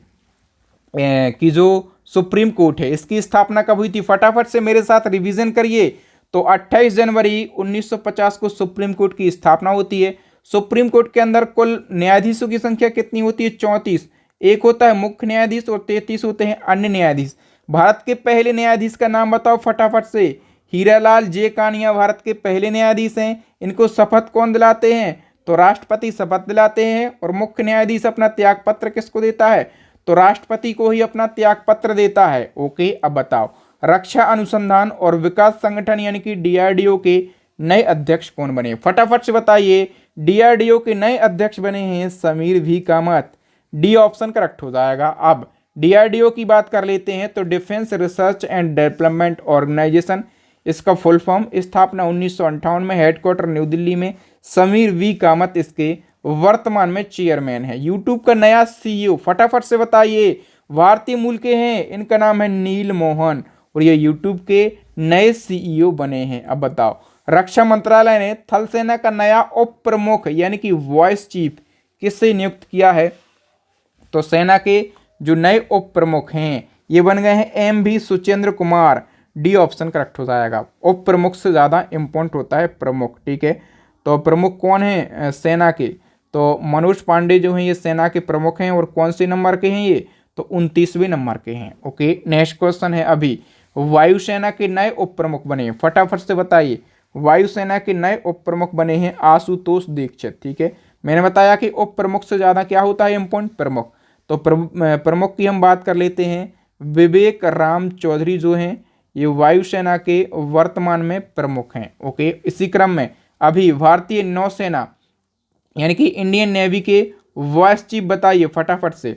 कि जो सुप्रीम कोर्ट है इसकी स्थापना कब हुई थी? फटाफट से मेरे साथ रिवीजन करिए। तो 28 जनवरी 1950 को सुप्रीम कोर्ट की स्थापना होती है। सुप्रीम कोर्ट के अंदर कुल न्यायाधीशों की संख्या कितनी होती है? 34। एक होता है मुख्य न्यायाधीश और 33 होते हैं अन्य न्यायाधीश। भारत के पहले न्यायाधीश का नाम बताओ फटाफट से। हीरालाल जे कानिया भारत के पहले न्यायाधीश हैं। इनको शपथ कौन दिलाते हैं? तो राष्ट्रपति शपथ दिलाते हैं। और मुख्य न्यायाधीश अपना त्यागपत्र किसको देता है? तो राष्ट्रपति को ही अपना त्यागपत्र देता है। ओके, अब बताओ रक्षा अनुसंधान और विकास संगठन यानी कि डीआरडीओ के नए अध्यक्ष कौन बने? फटाफट से बताइए। डीआरडीओ के नए अध्यक्ष बने हैं Sameer V Kamath. D option correct हो जाएगा। अब डीआरडीओ की बात कर लेते हैं तो defence research and development organisation, इसका फुल फॉर्म। स्थापना 1958 में। हेडक्वार्टर न्यू दिल्ली में। समीर वी कामत इसके वर्तमान में चेयरमैन है। यूट्यूब का नया सीईओ फटाफट से बताइए। भारतीय मूल के हैं, इनका नाम है नील मोहन और ये यूट्यूब के नए सीईओ बने हैं। अब बताओ रक्षा मंत्रालय ने थल सेना का नया उप प्रमुख यानी कि वॉइस चीफ किससे नियुक्त किया है? तो सेना के जो नए उप प्रमुख हैं ये बन गए हैं M V. Suchendra Kumar. D option correct हो जाएगा। उप प्रमुख से ज़्यादा इम्पोर्टेंट होता है प्रमुख। ठीक है, तो प्रमुख कौन है सेना के? तो मनोज पांडे जो हैं ये सेना के प्रमुख हैं। और कौन से नंबर के हैं ये? तो 29वें नंबर के हैं। ओके, नेक्स्ट क्वेश्चन है अभी वायुसेना के नए उप प्रमुख बने हैं। फटाफट से बताइए। वायुसेना के नए उप प्रमुख बने हैं आशुतोष दीक्षित। ठीक है, मैंने बताया कि उप प्रमुख से ज़्यादा क्या होता है इम्पोर्टेंट? प्रमुख। तो प्रमुख की हम बात कर लेते हैं। विवेक राम चौधरी जो हैं ये वायुसेना के वर्तमान में प्रमुख हैं। ओके, इसी क्रम में अभी भारतीय नौसेना यानी कि इंडियन नेवी के वाइस चीफ बताइए फटाफट से।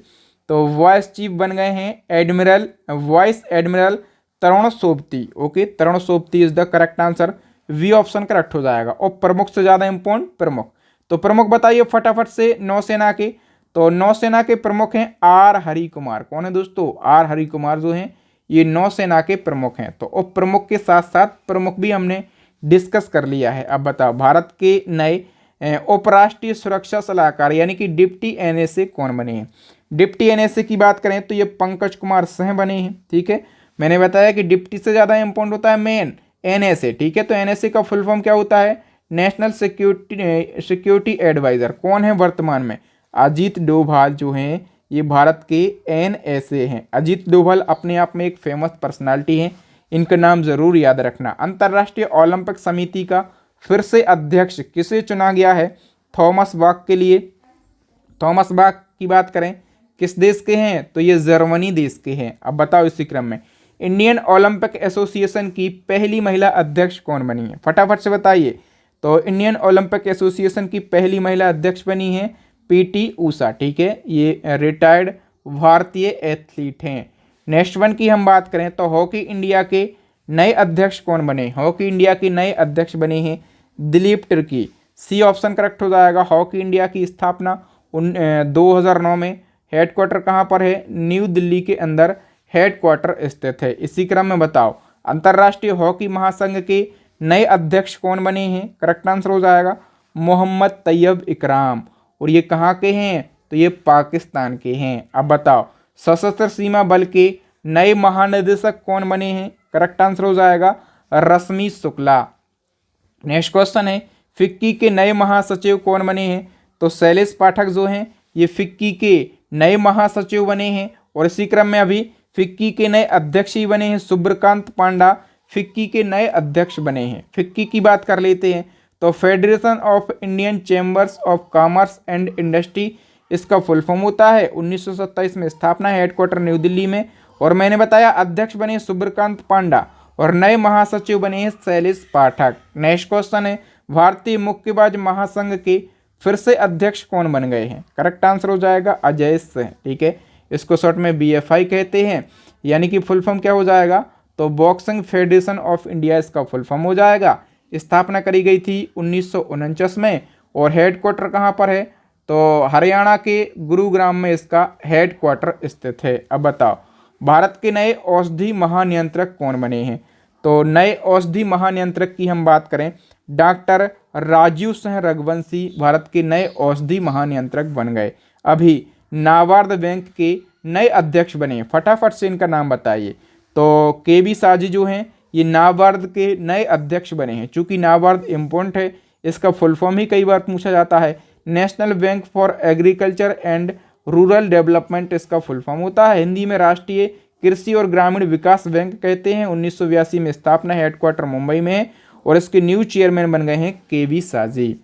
तो वाइस चीफ बन गए हैं vice admiral Tarun Sobti. Okay, Tarun Sobti is the correct answer, B option correct हो जाएगा। और प्रमुख से ज्यादा इंपॉर्टेंट प्रमुख, तो प्रमुख बताइए फटाफट से नौसेना के। तो नौसेना के प्रमुख हैं आर हरि कुमार। कौन है दोस्तों? आर हरि कुमार जो हैं ये नौसेना के प्रमुख हैं। तो उप प्रमुख के साथ साथ प्रमुख भी हमने डिस्कस कर लिया है। अब बताओ भारत के नए उपराष्ट्रीय सुरक्षा सलाहकार यानी कि डिप्टी एनएसए कौन बने हैं? डिप्टी एनएसए की बात करें तो ये पंकज कुमार सिंह बने हैं। ठीक है, मैंने बताया कि डिप्टी से ज़्यादा इंपॉर्टेंट होता है मेन एनएसए। ठीक है, तो एनएसए का फुल फॉर्म क्या होता है? National security adviser. कौन है वर्तमान में? अजीत डोभाल जो हैं ये भारत के एनएसए हैं। अजीत डोभाल अपने आप में एक फेमस पर्सनालिटी हैं, इनका नाम जरूर याद रखना। अंतर्राष्ट्रीय ओलंपिक समिति का फिर से अध्यक्ष किसे चुना गया है? थॉमस बाक के लिए। थॉमस बाक की बात करें किस देश के हैं? तो ये जर्मनी देश के हैं। अब बताओ इसी क्रम में इंडियन ओलंपिक एसोसिएशन की पहली महिला अध्यक्ष कौन बनी है? फटाफट से बताइए। तो इंडियन ओलंपिक एसोसिएशन की पहली महिला अध्यक्ष बनी है पीटी ऊषा। ठीक है, ये रिटायर्ड भारतीय एथलीट हैं। नेक्स्ट वन की हम बात करें तो हॉकी इंडिया के नए अध्यक्ष कौन बने? हॉकी इंडिया के नए अध्यक्ष बने हैं Dilip Tirkey. C option correct हो जाएगा। हॉकी इंडिया की स्थापना 2009 में। हेडक्वार्टर कहाँ पर है? न्यू दिल्ली के अंदर हेडक्वार्टर स्थित है। इसी क्रम में बताओ अंतर्राष्ट्रीय हॉकी महासंघ के नए अध्यक्ष कौन बने हैं? करेक्ट आंसर हो जाएगा मोहम्मद तैयब इकराम। और ये कहाँ के हैं? तो ये पाकिस्तान के हैं। अब बताओ सशस्त्र सीमा बल के नए महानिदेशक कौन बने हैं? करेक्ट आंसर हो जाएगा रश्मि शुक्ला। नेक्स्ट क्वेश्चन है फिक्की के नए महासचिव कौन बने हैं? तो शैलेश पाठक जो हैं ये फिक्की के नए महासचिव बने हैं। और इसी क्रम में अभी फिक्की के नए अध्यक्ष ही बने हैं सुब्रकांत पांडा, फिक्की के नए अध्यक्ष बने हैं। फिक्की की बात कर लेते हैं तो federation of Indian chambers of commerce and industry इसका फुल फॉर्म होता है। 1927 में स्थापना, हेडक्वार्टर न्यू दिल्ली में। और मैंने बताया अध्यक्ष बने सुब्रकांत पांडा और नए महासचिव बने हैं शैलेश पाठक। नेक्स्ट क्वेश्चन है भारतीय मुक्केबाज महासंघ के फिर से अध्यक्ष कौन बन गए हैं? करेक्ट आंसर हो जाएगा अजय सिंह। ठीक है, इसको शॉर्ट में बीएफआई कहते हैं, यानी कि फुल फॉर्म क्या हो जाएगा? तो बॉक्सिंग फेडरेशन ऑफ इंडिया इसका फुल फॉर्म हो जाएगा। स्थापना करी गई थी 1949 में। और हेडक्वार्टर कहाँ पर है? तो हरियाणा के गुरुग्राम में इसका हेडक्वार्टर स्थित है। अब बताओ भारत के नए औषधि महानियंत्रक कौन बने हैं? तो नए औषधि महानियंत्रक की हम बात करें डॉक्टर राजीव सिंह रघुवंशी भारत के नए औषधि महानियंत्रक बन गए। अभी नाबार्ड बैंक के नए अध्यक्ष बने। फटाफट से इनका नाम बताइए। तो केबी साजी जो हैं ये नाबार्ड के नए अध्यक्ष बने हैं। चूंकि नाबार्ड इम्पोर्टेंट है, इसका फुल फॉर्म ही कई बार पूछा जाता है। National bank for agriculture and rural development इसका फुल फॉर्म होता है। हिंदी में राष्ट्रीय कृषि और ग्रामीण विकास बैंक कहते हैं। 1982 में स्थापना, हेडक्वार्टर मुंबई में है। और इसके न्यू चेयरमैन बन गए हैं केबी साजी।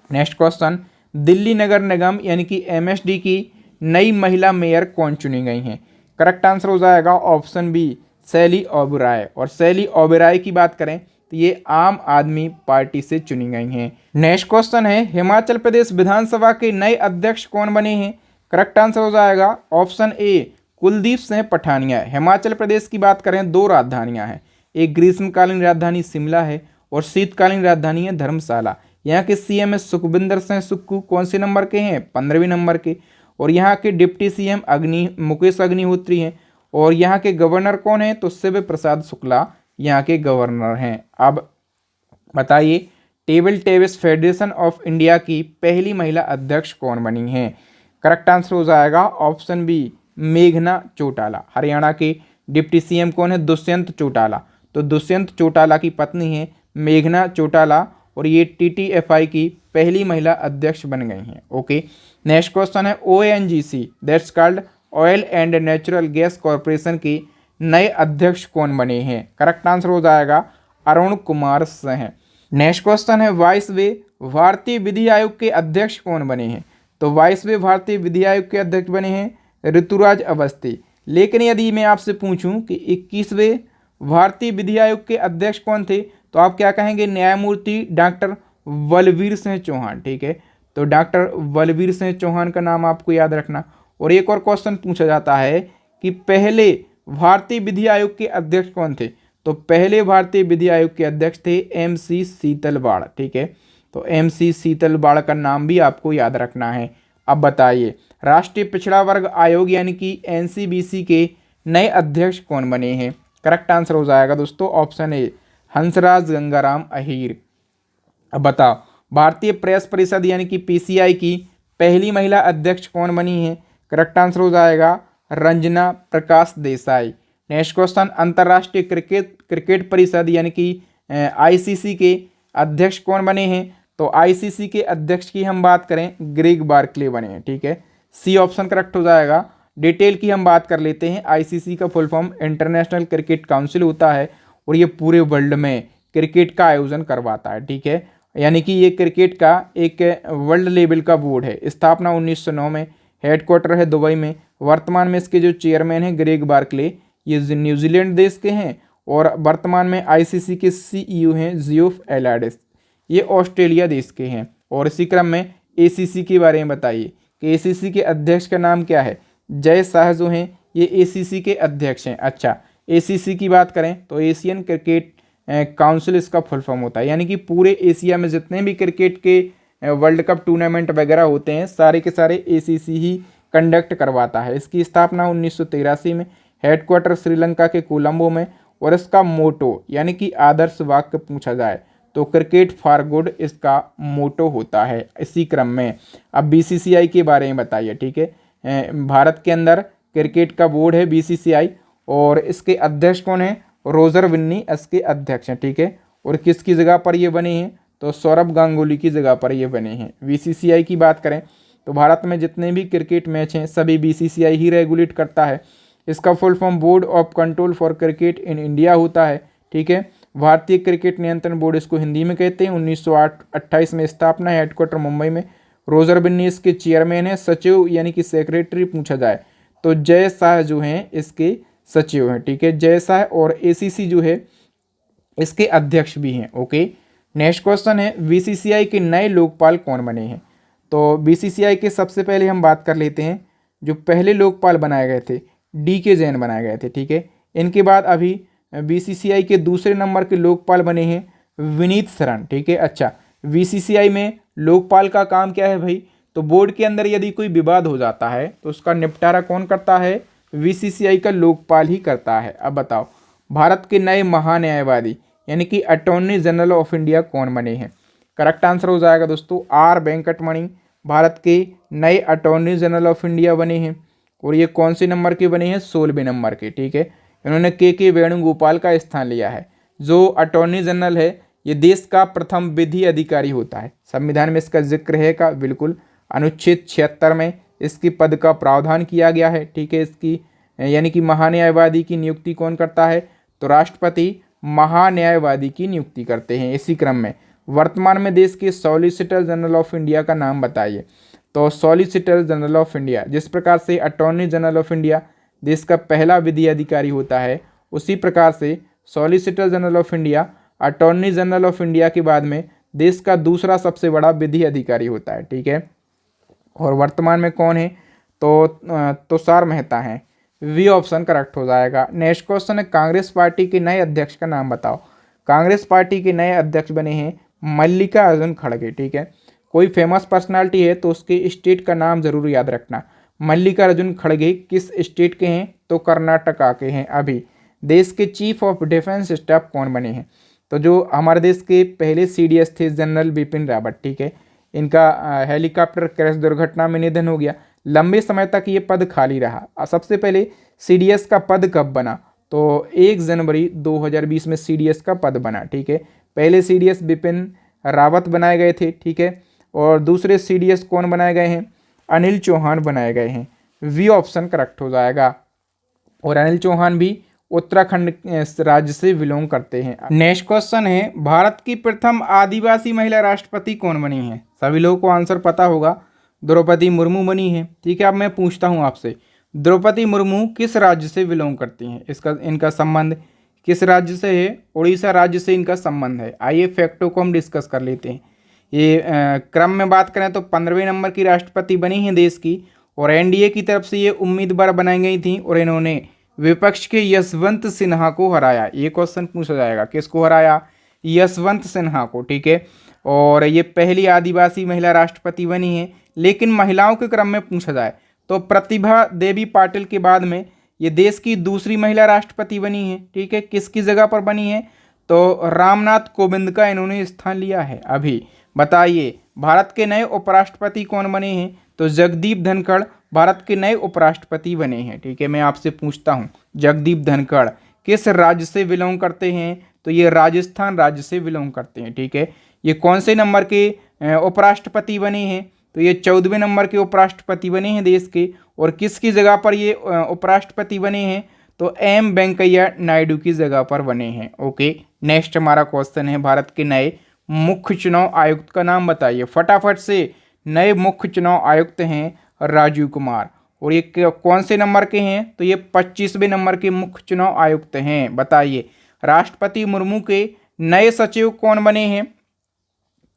नेक्स्ट क्वेश्चन दिल्ली नगर निगम यानी कि एमएसडी की नई महिला मेयर कौन चुनी गई हैं? करेक्ट आंसर हो जाएगा ऑप्शन बी शैली ओबेरॉय। और शैली ओबेरॉय की बात करें तो ये आम आदमी पार्टी से चुनी गई हैं। नेक्स्ट क्वेश्चन है हिमाचल प्रदेश विधानसभा के नए अध्यक्ष कौन बने हैं? करेक्ट आंसर हो जाएगा ऑप्शन ए कुलदीप सिंह पठानिया। हिमाचल प्रदेश की बात करें दो राजधानियां हैं, एक ग्रीष्मकालीन राजधानी शिमला है और शीतकालीन राजधानी है धर्मशाला। यहाँ के सीएम है सुखविंदर सिंह सुक्खू, कौन से नंबर के हैं? 15वें नंबर के। और यहाँ के डिप्टी सीएम मुकेश अग्निहोत्री हैं। और यहाँ के गवर्नर कौन है? तो शिव प्रसाद शुक्ला यहाँ के गवर्नर हैं। अब बताइए table tennis federation of India की पहली महिला अध्यक्ष कौन बनी है? करेक्ट आंसर हो जाएगा ऑप्शन बी मेघना चौटाला। हरियाणा के डिप्टी सीएम कौन है? दुष्यंत चौटाला। तो दुष्यंत चौटाला की पत्नी है मेघना चौटाला और ये टीटीएफआई की पहली महिला अध्यक्ष बन गई हैं। ओके, नेक्स्ट क्वेश्चन है ONGC that's called oil and natural gas corporation के नए अध्यक्ष कौन बने हैं? करेक्ट आंसर हो जाएगा अरुण कुमार सिंह। नेक्स्ट क्वेश्चन है 22वें भारतीय विधि आयोग के अध्यक्ष कौन बने हैं? तो 22वें भारतीय विधि आयोग के अध्यक्ष बने हैं ऋतुराज अवस्थी। लेकिन यदि मैं आपसे पूछूं कि 21वें भारतीय विधि आयोग के अध्यक्ष कौन थे? तो आप क्या कहेंगे? न्यायमूर्ति डॉक्टर बलवीर सिंह चौहान। ठीक है, तो डॉक्टर बलवीर सिंह चौहान का नाम आपको याद रखना। और एक और क्वेश्चन पूछा जाता है कि पहले भारतीय विधि आयोग के अध्यक्ष कौन थे? तो पहले भारतीय विधि आयोग के अध्यक्ष थे MC शीतलवाड़। ठीक है, तो MC शीतलवाड़ का नाम भी आपको याद रखना है। अब बताइए, राष्ट्रीय पिछड़ा वर्ग आयोग यानी कि NCBC के नए अध्यक्ष कौन बने हैं? करेक्ट आंसर हो जाएगा दोस्तों ऑप्शन ए, हंसराज गंगाराम अहीर। अब बताओ, भारतीय प्रेस परिषद यानी कि PCI की पहली महिला अध्यक्ष कौन बनी है? करेक्ट आंसर हो जाएगा रंजना प्रकाश देसाई। नेक्स्ट क्वेश्चन, अंतर्राष्ट्रीय क्रिकेट परिषद यानी कि ICC के अध्यक्ष कौन बने हैं? तो ICC के अध्यक्ष की हम बात करें, ग्रेग बार्कले बने हैं। ठीक है, सी ऑप्शन करेक्ट हो जाएगा। डिटेल की हम बात कर लेते हैं। ICC का full form international cricket council होता है और ये पूरे वर्ल्ड में क्रिकेट का आयोजन करवाता है। ठीक है, यानी कि ये क्रिकेट का एक वर्ल्ड लेवल का बोर्ड है। स्थापना 1909 में, हेडक्वार्टर है दुबई में। वर्तमान में इसके जो चेयरमैन हैं ग्रेग बार्कले, ये न्यूजीलैंड देश के हैं। और वर्तमान में ICC के CEO हैं जियोफ एलाडिस, ये ऑस्ट्रेलिया देश के हैं। और इसी क्रम में ACC के बारे में बताइए कि ACC के अध्यक्ष का नाम क्या है? जय शाह जो हैं ये ACC के अध्यक्ष हैं। अच्छा, ACC की बात करें तो एशियन क्रिकेट काउंसिल इसका फुल फॉर्म होता है, यानी कि पूरे एशिया में जितने भी क्रिकेट के वर्ल्ड कप टूर्नामेंट वगैरह होते हैं सारे के सारे ACC ही कंडक्ट करवाता है। इसकी स्थापना 1983 में, हेडक्वार्टर श्रीलंका के कोलंबो में। और इसका मोटो यानी कि आदर्श वाक्य पूछा जाए तो क्रिकेट फॉर गुड इसका मोटो होता है। इसी क्रम में अब BCCI के बारे में बताइए। ठीक है, भारत के अंदर क्रिकेट का बोर्ड है BCCI और इसके अध्यक्ष कौन है? रोजर विन्नी इसके अध्यक्ष हैं। ठीक है, और किसकी जगह पर ये बने हैं? तो सौरभ गांगुली की जगह पर ये बने हैं। BCCI की बात करें तो भारत में जितने भी क्रिकेट मैच हैं सभी BCCI ही रेगुलेट करता है। इसका full form board of control for cricket in India होता है। ठीक है, भारतीय क्रिकेट नियंत्रण बोर्ड इसको हिंदी में कहते हैं। 1928 में स्थापना है, हेडक्वार्टर मुंबई में। रोजर बिन्नी इसके चेयरमैन है। सचिव यानी कि सेक्रेटरी पूछा जाए तो जय शाह जो हैं इसके सचिव हैं। ठीक है, जय शाह। और ACC जो है इसके अध्यक्ष भी हैं। ओके, नेक्स्ट क्वेश्चन है BCCI के नए लोकपाल कौन बने हैं? तो BCCI के सबसे पहले हम बात कर लेते हैं जो पहले लोकपाल बनाए गए थे, DK जैन बनाए गए थे। ठीक है, इनके बाद अभी BCCI के दूसरे नंबर के लोकपाल बने हैं विनीत शरण। ठीक है, अच्छा, BCCI में लोकपाल का काम क्या है भाई? तो बोर्ड के अंदर यदि कोई विवाद हो जाता है तो उसका निपटारा कौन करता है? BCCI का लोकपाल ही करता है। अब बताओ, भारत के नए महान्यायवादी यानी कि अटॉर्नी जनरल ऑफ इंडिया कौन बने हैं? करेक्ट आंसर हो जाएगा दोस्तों R वेंकटमणि भारत के नए अटॉर्नी जनरल ऑफ इंडिया बने हैं। और ये कौन से नंबर के बने हैं? 16वें नंबर के। ठीक है, इन्होंने KK वेणुगोपाल का स्थान लिया है। जो अटॉर्नी जनरल है ये देश का प्रथम विधि अधिकारी होता है। संविधान में इसका जिक्र है का बिल्कुल, अनुच्छेद 76 में इसकी पद का प्रावधान किया गया है। ठीक है, इसकी यानी कि महान्यायवादी की नियुक्ति कौन करता है? तो राष्ट्रपति महान्यायवादी की नियुक्ति करते हैं। इसी क्रम में वर्तमान में देश के सॉलिसिटर जनरल ऑफ इंडिया का नाम बताइए। तो सॉलिसिटर जनरल ऑफ इंडिया, जिस प्रकार से अटॉर्नी जनरल ऑफ इंडिया देश का पहला विधि अधिकारी होता है, उसी प्रकार से solicitor general of India attorney general of India के बाद में देश का दूसरा सबसे बड़ा विधि अधिकारी होता है। ठीक है, और वर्तमान में कौन है? तो तुषार मेहता हैं। V ऑप्शन करेक्ट हो जाएगा। नेक्स्ट क्वेश्चन है कांग्रेस पार्टी के नए अध्यक्ष का नाम बताओ। कांग्रेस पार्टी के नए अध्यक्ष बने हैं मल्लिकार्जुन खड़गे। ठीक है, कोई फेमस पर्सनालिटी है तो उसके स्टेट का नाम जरूर याद रखना। मल्लिकार्जुन खड़गे किस स्टेट के हैं? तो कर्नाटका के हैं। अभी देश के चीफ ऑफ डिफेंस स्टाफ कौन बने हैं? तो जो हमारे देश के पहले CDS थे जनरल बिपिन रावत। ठीक है, इनका हेलीकॉप्टर क्रैश दुर्घटना में निधन हो गया। लंबे समय तक ये पद खाली रहा। सबसे पहले CDS का पद कब बना? तो 1 जनवरी 2020 में CDS का पद बना। ठीक है, पहले CDS बिपिन रावत बनाए गए थे। ठीक है, और दूसरे CDS कौन बनाए गए हैं? अनिल चौहान बनाए गए हैं। V ऑप्शन करेक्ट हो जाएगा। और अनिल चौहान भी उत्तराखंड राज्य से बिलोंग करते हैं। नेक्स्ट क्वेश्चन है भारत की प्रथम आदिवासी महिला राष्ट्रपति कौन बनी है? सभी लोगों को आंसर पता होगा, द्रौपदी मुर्मू बनी है। ठीक है, अब मैं पूछता हूं आपसे, द्रौपदी मुर्मू किस राज्य से बिलोंग करती हैं? इनका संबंध किस राज्य से है? उड़ीसा राज्य से इनका संबंध है। आइए फैक्टों को हम डिस्कस कर लेते हैं। ये क्रम में बात करें तो 15वें नंबर की राष्ट्रपति बनी हैं देश की, और एनडीए की तरफ से ये उम्मीदवार बनाई गई थी और इन्होंने विपक्ष के यशवंत सिन्हा को हराया। ये क्वेश्चन पूछा जाएगा, किसको हराया? यशवंत सिन्हा को, ठीक है। और ये पहली आदिवासी महिला राष्ट्रपति बनी है। लेकिन महिलाओं के क्रम में पूछा जाए तो प्रतिभा देवी पाटिल के बाद में ये देश की दूसरी महिला राष्ट्रपति बनी है, ठीक है। किसकी जगह पर बनी है? तो रामनाथ कोविंद का इन्होंने स्थान लिया है अभी। बताइए भारत के नए उपराष्ट्रपति कौन बने हैं? तो जगदीप धनखड़ भारत के नए उपराष्ट्रपति बने हैं, ठीक है। मैं आपसे पूछता हूँ, जगदीप धनखड़ किस राज्य से बिलोंग करते हैं? तो ये राजस्थान राज्य से बिलोंग करते हैं, ठीक है। ये कौन से नंबर के उपराष्ट्रपति बने हैं? तो ये 14वें नंबर के उपराष्ट्रपति बने हैं देश के। और किसकी जगह पर ये उपराष्ट्रपति बने हैं? तो एम वेंकैया नायडू की जगह पर बने हैं। ओके, नेक्स्ट हमारा क्वेश्चन है, भारत के नए मुख्य चुनाव आयुक्त का नाम बताइए फटाफट से। नए मुख्य चुनाव आयुक्त हैं राजीव कुमार, और ये कौन से नंबर के हैं? तो ये 25वें नंबर के मुख्य चुनाव आयुक्त हैं। बताइए राष्ट्रपति मुर्मू के नए सचिव कौन बने हैं?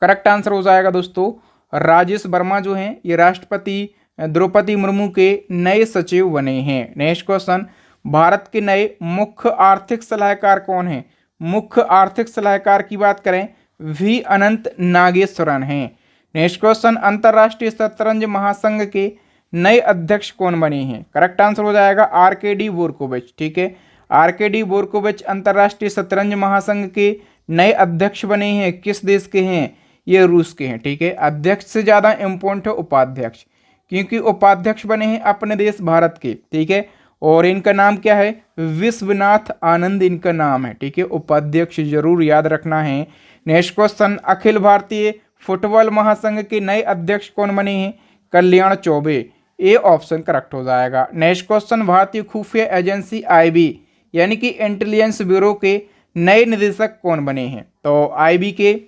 करेक्ट आंसर हो जाएगा दोस्तों राजेश वर्मा जो हैं ये राष्ट्रपति द्रौपदी मुर्मू के नए सचिव बने हैं। नेक्स्ट क्वेश्चन, भारत के नए मुख्य आर्थिक सलाहकार कौन हैं? मुख्य आर्थिक सलाहकार की बात करें वी अनंत नागेश्वरन हैं। नेक्स्ट क्वेश्चन, अंतर्राष्ट्रीय शतरंज महासंघ के नए अध्यक्ष कौन बने हैं? करेक्ट आंसर हो जाएगा आरकेडी बोर्कोविच, ठीक है। आरकेडी बोर्कोविच अंतर्राष्ट्रीय शतरंज महासंघ के नए अध्यक्ष बने हैं। किस देश के हैं? ये रूस के हैं, ठीक है। अध्यक्ष से ज़्यादा इम्पोर्टेंट है उपाध्यक्ष, क्योंकि उपाध्यक्ष बने हैं अपने देश भारत के, ठीक है। और इनका नाम क्या है? विश्वनाथ आनंद इनका नाम है, ठीक है। उपाध्यक्ष जरूर याद रखना है। Next question, Akhil Bharatiya football महासंघ के नए अध्यक्ष कौन बने हैं? कल्याण चौबे, ए ऑप्शन करेक्ट हो जाएगा। नेक्स्ट क्वेश्चन, भारतीय खुफिया एजेंसी आईबी यानी कि इंटेलिजेंस ब्यूरो के नए निदेशक कौन बने हैं? तो आईबी के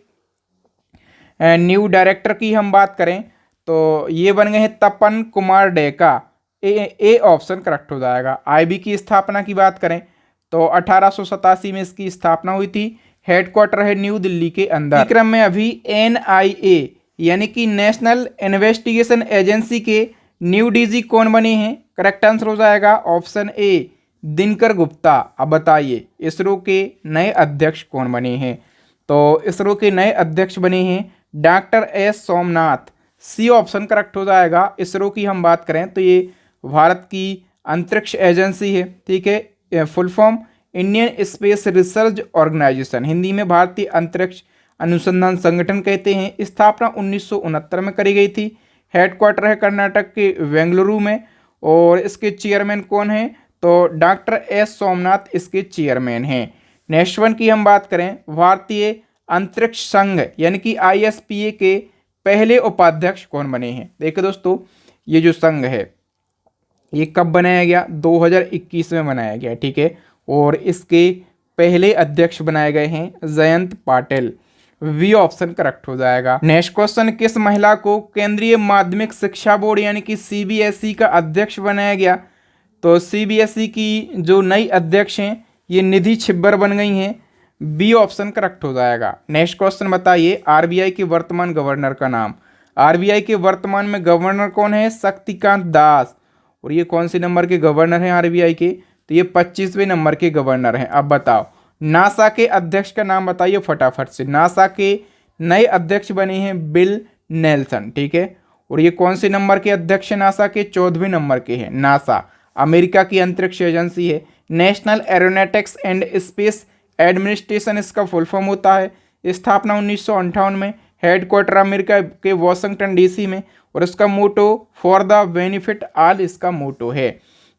न्यू डायरेक्टर की हम बात करें तो ये बन गए हैं Tapan Kumar Deka, A option correct हो जाएगा। आईबी की स्थापना की बात करें तो 1887 में इसकी स्थापना हुई थी। हेडक्वार्टर है न्यू दिल्ली के अंदर। क्रम में अभी एनआईए यानी कि नेशनल इन्वेस्टिगेशन एजेंसी के न्यू डीजी कौन बने हैं? करेक्ट आंसर हो जाएगा ऑप्शन ए दिनकर गुप्ता। अब बताइए इसरो के नए अध्यक्ष कौन बने हैं? तो इसरो के नए अध्यक्ष बने हैं doctor S Somnath, C option correct हो जाएगा। इसरो की हम बात करें तो ये भारत की अंतरिक्ष एजेंसी है, ठीक है। Full form Indian space research organisation, Hindi में भारतीय अंतरिक्ष अनुसंधान संगठन कहते हैं। स्थापना 1969 में करी गई थी। हेडक्वार्टर है कर्नाटक के बेंगलुरु में। और इसके चेयरमैन कौन हैं? तो डॉक्टर एस सोमनाथ इसके चेयरमैन हैं। नेक्स्ट वन की हम बात करें, भारतीय अंतरिक्ष संघ यानी कि आईएसपीए के पहले उपाध्यक्ष कौन बने हैं? देखिए दोस्तों ये जो संघ है ये कब बनाया गया? 2021 में बनाया गया, ठीक है। और इसके पहले अध्यक्ष बनाए गए हैं Jayant Patil, B option correct हो जाएगा। नेक्स्ट क्वेश्चन, किस महिला को केंद्रीय माध्यमिक शिक्षा बोर्ड यानी कि सीबीएसई का अध्यक्ष बनाया गया? तो सीबीएसई की जो नई अध्यक्ष हैं ये निधि छिब्बर बन गई हैं, बी ऑप्शन करेक्ट हो जाएगा। नेक्स्ट क्वेश्चन बताइए आरबीआई के वर्तमान गवर्नर का नाम। आरबीआई के वर्तमान में गवर्नर कौन है? शक्तिकांत दास। और ये कौन से नंबर के गवर्नर हैं आरबीआई के? तो ये 25वें नंबर के गवर्नर हैं। अब बताओ नासा के अध्यक्ष का नाम बताइए फटाफट से। नासा के नए अध्यक्ष बने हैं बिल नेल्सन, ठीक है। और ये कौन से नंबर के अध्यक्ष हैं नासा के? 14वें नंबर के हैं। नासा अमेरिका की अंतरिक्ष एजेंसी है। National aeronautics and space administration इसका फुल फॉर्म होता है। स्थापना 1958 में। हेडक्वार्टर अमेरिका के वाशिंगटन डीसी में। और इसका motto for the benefit all इसका मोटो है।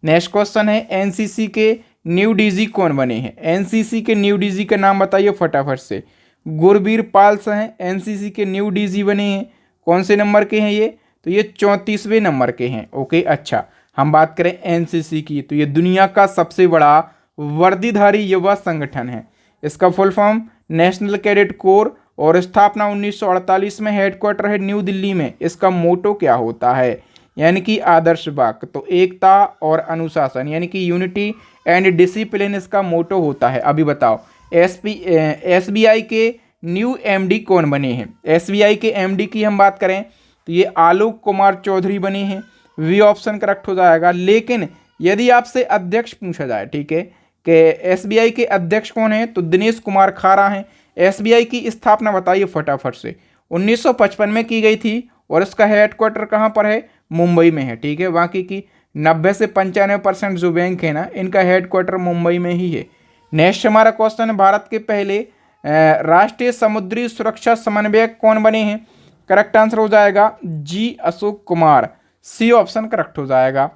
नेक्स्ट क्वेश्चन है एनसीसी के न्यू डीजी कौन बने हैं? एनसीसी के न्यू डीजी का नाम बताइए फटाफट से। गुरबीर पाल हैं एनसीसी के न्यू डीजी बने हैं। कौन से नंबर के हैं ये? तो ये 34वें नंबर के हैं। ओके, अच्छा हम बात करें एनसीसी की तो ये दुनिया का सबसे बड़ा वर्दीधारी युवा संगठन है। इसका full form national cadet corps. और स्थापना 1948 में। हेडक्वार्टर है न्यू दिल्ली में। इसका मोटो क्या होता है? यानी कि आदर्श वाक्य। तो एकता और अनुशासन यानी कि यूनिटी एंड डिसिप्लिन इसका मोटो होता है। अभी बताओ एसबीआई के न्यू एमडी कौन बने हैं? एसबीआई के एमडी की हम बात करें तो ये आलोक कुमार चौधरी बने हैं। वी ऑप्शन करेक्ट हो जाएगा। लेकिन यदि आपसे अध्यक्ष पूछा जाए, ठीक है, कि एसबीआई के अध्यक्ष कौन है, तो दिनेश कुमार खारा हैं। एसबीआई की स्थापना बताइए फटाफट से। 1955 में की गई थी और इसका हेडक्वार्टर कहाँ पर है? मुंबई में है। ठीक है, बाकी की 90 से 95% जो बैंक है ना, इनका हेडक्वार्टर मुंबई में ही है। नेक्स्ट हमारा क्वेश्चन है, भारत के पहले राष्ट्रीय समुद्री सुरक्षा समन्वयक कौन बने हैं? करेक्ट आंसर हो जाएगा G Ashok Kumar. C option correct हो जाएगा।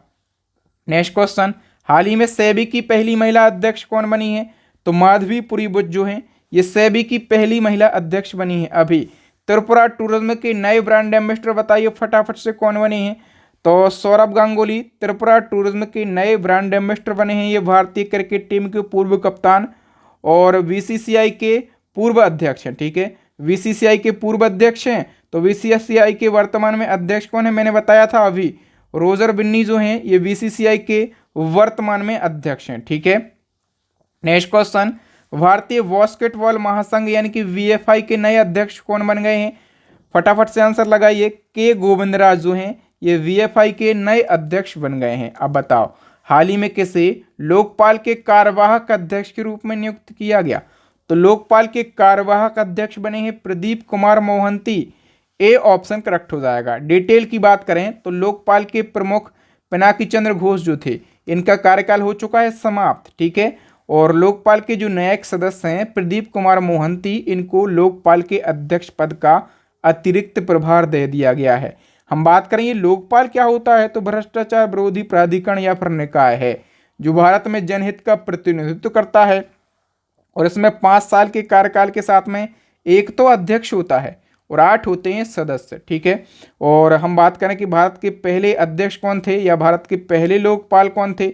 नेक्स्ट क्वेश्चन, हाल ही में सेबी की पहली महिला अध्यक्ष कौन बनी है? तो माधवी पुरी जो हैं ये सेबी की पहली महिला अध्यक्ष बनी है अभी। त्रिपुरा टूरिज्म के नए ब्रांड एम्बेसडर बताइए फटाफट से कौन बने हैं? तो सौरभ गांगुली त्रिपुरा टूरिज्म के नए ब्रांड एम्बेसडर बने हैं। ये भारतीय क्रिकेट टीम के पूर्व कप्तान और बीसीसीआई के पूर्व अध्यक्ष हैं। ठीक है, बीसीसीआई के पूर्व अध्यक्ष हैं। तो बीसीसीआई के वर्तमान में अध्यक्ष कौन है? मैंने बताया था अभी, रोजर बिन्नी जो हैं ये बीसीसीआई के वर्तमान में अध्यक्ष हैं। ठीक है, नेक्स्ट क्वेश्चन, भारतीय बास्केटबॉल महासंघ यानी कि वीएफआई के नए अध्यक्ष कौन बन गए हैं? फटाफट से आंसर लगाइए। के गोविंदराज जो हैं ये वीएफआई के नए अध्यक्ष बन गए हैं। अब बताओ हाल ही में किसे लोकपाल के कार्यवाहक अध्यक्ष के रूप में नियुक्त किया गया? तो लोकपाल के कार्यवाहक अध्यक्ष बने हैं प्रदीप कुमार मोहंती। ए ऑप्शन करेक्ट हो जाएगा। डिटेल की बात करें तो लोकपाल के प्रमुख पिनाकी चंद्र घोष जो थे इनका कार्यकाल हो चुका है समाप्त। ठीक है, और लोकपाल के जो न्यायिक सदस्य हैं प्रदीप कुमार मोहंती, इनको लोकपाल के अध्यक्ष पद का अतिरिक्त प्रभार दे दिया गया है। हम बात करें ये लोकपाल क्या होता है, तो भ्रष्टाचार विरोधी प्राधिकरण या फिर निकाय है जो भारत में जनहित का प्रतिनिधित्व करता है और इसमें 5 साल के कार्यकाल के साथ में एक तो अध्यक्ष होता है और 8 होते हैं सदस्य। ठीक है, और हम बात करें कि भारत के पहले अध्यक्ष कौन थे या भारत के पहले लोकपाल कौन थे,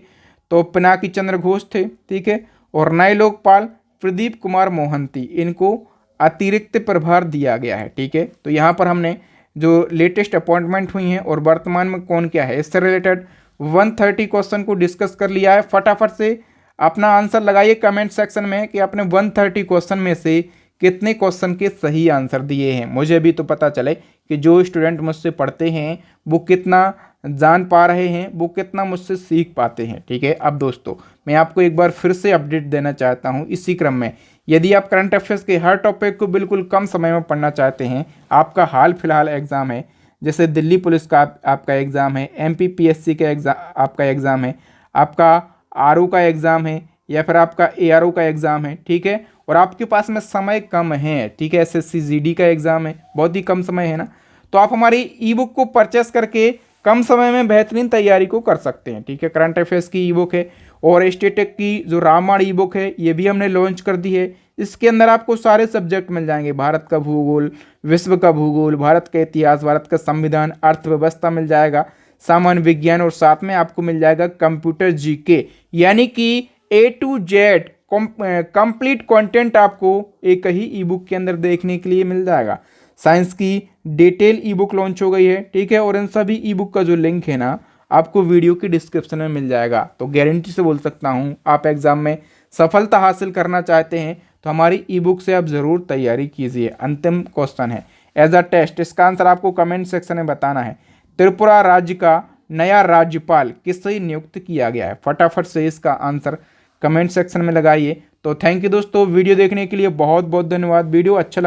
तो पिनाकी चंद्र घोष थे। ठीक है, और नए लोकपाल प्रदीप कुमार मोहंती, इनको अतिरिक्त प्रभार दिया गया है। ठीक है, तो यहाँ पर हमने जो लेटेस्ट अपॉइंटमेंट हुई हैं और वर्तमान में कौन क्या है इससे रिलेटेड 130 क्वेश्चन को डिस्कस कर लिया है। फटाफट से अपना आंसर लगाइए कमेंट सेक्शन में कि आपने 130 क्वेश्चन में से कितने क्वेश्चन के सही आंसर दिए हैं। मुझे भी तो पता चले कि जो स्टूडेंट मुझसे पढ़ते हैं वो कितना जान पा रहे हैं, वो कितना मुझसे सीख पाते हैं। ठीक है, अब दोस्तों मैं आपको एक बार फिर से अपडेट देना चाहता हूं इसी क्रम में, यदि आप करंट अफेयर्स के हर टॉपिक को बिल्कुल कम समय में पढ़ना चाहते हैं, आपका हाल फिलहाल एग्ज़ाम है, जैसे दिल्ली पुलिस का आपका एग्ज़ाम है, एमपीपीएससी का एग्ज़ाम आपका एग्ज़ाम है, आपका आरओ का एग्ज़ाम है या फिर आपका एआरओ का एग्ज़ाम है। ठीक है, और आपके पास में समय कम है, ठीक है, एसएससी जीडी का एग्ज़ाम है, बहुत ही कम समय है ना, तो आप हमारी ई बुक को परचेस करके कम समय में बेहतरीन तैयारी को कर सकते हैं। ठीक है, करंट अफेयर्स की ई बुक है और स्टेटिक की जो रामायण ई बुक है ये भी हमने लॉन्च कर दी है। इसके अंदर आपको सारे सब्जेक्ट मिल जाएंगे, भारत का भूगोल, विश्व का भूगोल, भारत का इतिहास, भारत का संविधान, अर्थव्यवस्था मिल जाएगा, सामान्य विज्ञान और साथ में आपको मिल जाएगा कंप्यूटर जीके, यानी कि A to Z complete content आपको एक ही ई बुक के अंदर देखने के लिए मिल जाएगा। साइंस की डिटेल ई बुक लॉन्च हो गई है। ठीक है, और इन सभी ई बुक का जो लिंक है ना आपको वीडियो की डिस्क्रिप्शन में मिल जाएगा। तो गारंटी से बोल सकता हूँ आप एग्जाम में सफलता हासिल करना चाहते हैं तो हमारी ई बुक से आप ज़रूर तैयारी कीजिए। अंतिम क्वेश्चन है एज अ टेस्ट, इसका आंसर आपको कमेंट सेक्शन में बताना है। त्रिपुरा राज्य का नया राज्यपाल किससे नियुक्त किया गया है? फटाफट से इसका आंसर कमेंट सेक्शन में लगाइए। तो थैंक यू दोस्तों, वीडियो देखने के लिए बहुत बहुत धन्यवाद। वीडियो अच्छा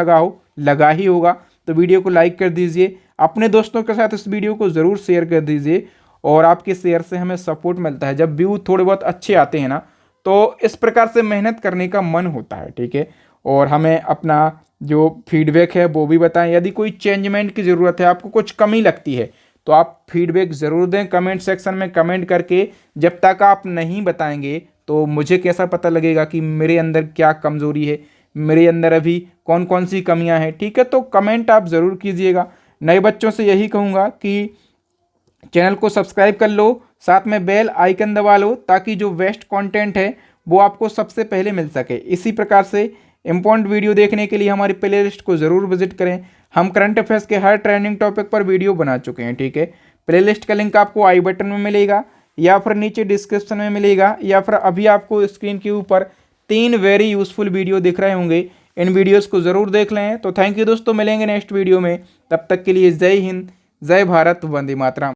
लगा ही होगा तो वीडियो को लाइक कर दीजिए, अपने दोस्तों के साथ इस वीडियो को ज़रूर शेयर कर दीजिए और आपके शेयर से हमें सपोर्ट मिलता है। जब व्यू थोड़े बहुत अच्छे आते हैं ना तो इस प्रकार से मेहनत करने का मन होता है। ठीक है, और हमें अपना जो फीडबैक है वो भी बताएं। यदि कोई चेंजमेंट की ज़रूरत है, आपको कुछ कमी लगती है तो आप फीडबैक ज़रूर दें कमेंट सेक्शन में कमेंट करके। जब तक आप नहीं बताएंगे तो मुझे कैसा पता लगेगा कि मेरे अंदर क्या कमज़ोरी है, मेरे अंदर अभी कौन कौन सी कमियां हैं। ठीक है, तो कमेंट आप ज़रूर कीजिएगा। नए बच्चों से यही कहूँगा कि चैनल को सब्सक्राइब कर लो, साथ में बेल आइकन दबा लो ताकि जो बेस्ट कंटेंट है वो आपको सबसे पहले मिल सके। इसी प्रकार से इम्पोर्टेंट वीडियो देखने के लिए हमारी प्लेलिस्ट को ज़रूर विजिट करें। हम करंट अफेयर्स के हर ट्रेंडिंग टॉपिक पर वीडियो बना चुके हैं। ठीक है, प्लेलिस्ट का लिंक आपको आई बटन में मिलेगा या फिर नीचे डिस्क्रिप्शन में मिलेगा, या फिर अभी आपको स्क्रीन के ऊपर 3 वेरी यूजफुल वीडियो दिख रहे होंगे। इन वीडियोस को ज़रूर देख लें। तो थैंक यू दोस्तों, मिलेंगे नेक्स्ट वीडियो में। तब तक के लिए जय हिंद, जय भारत, वंदे मातरम।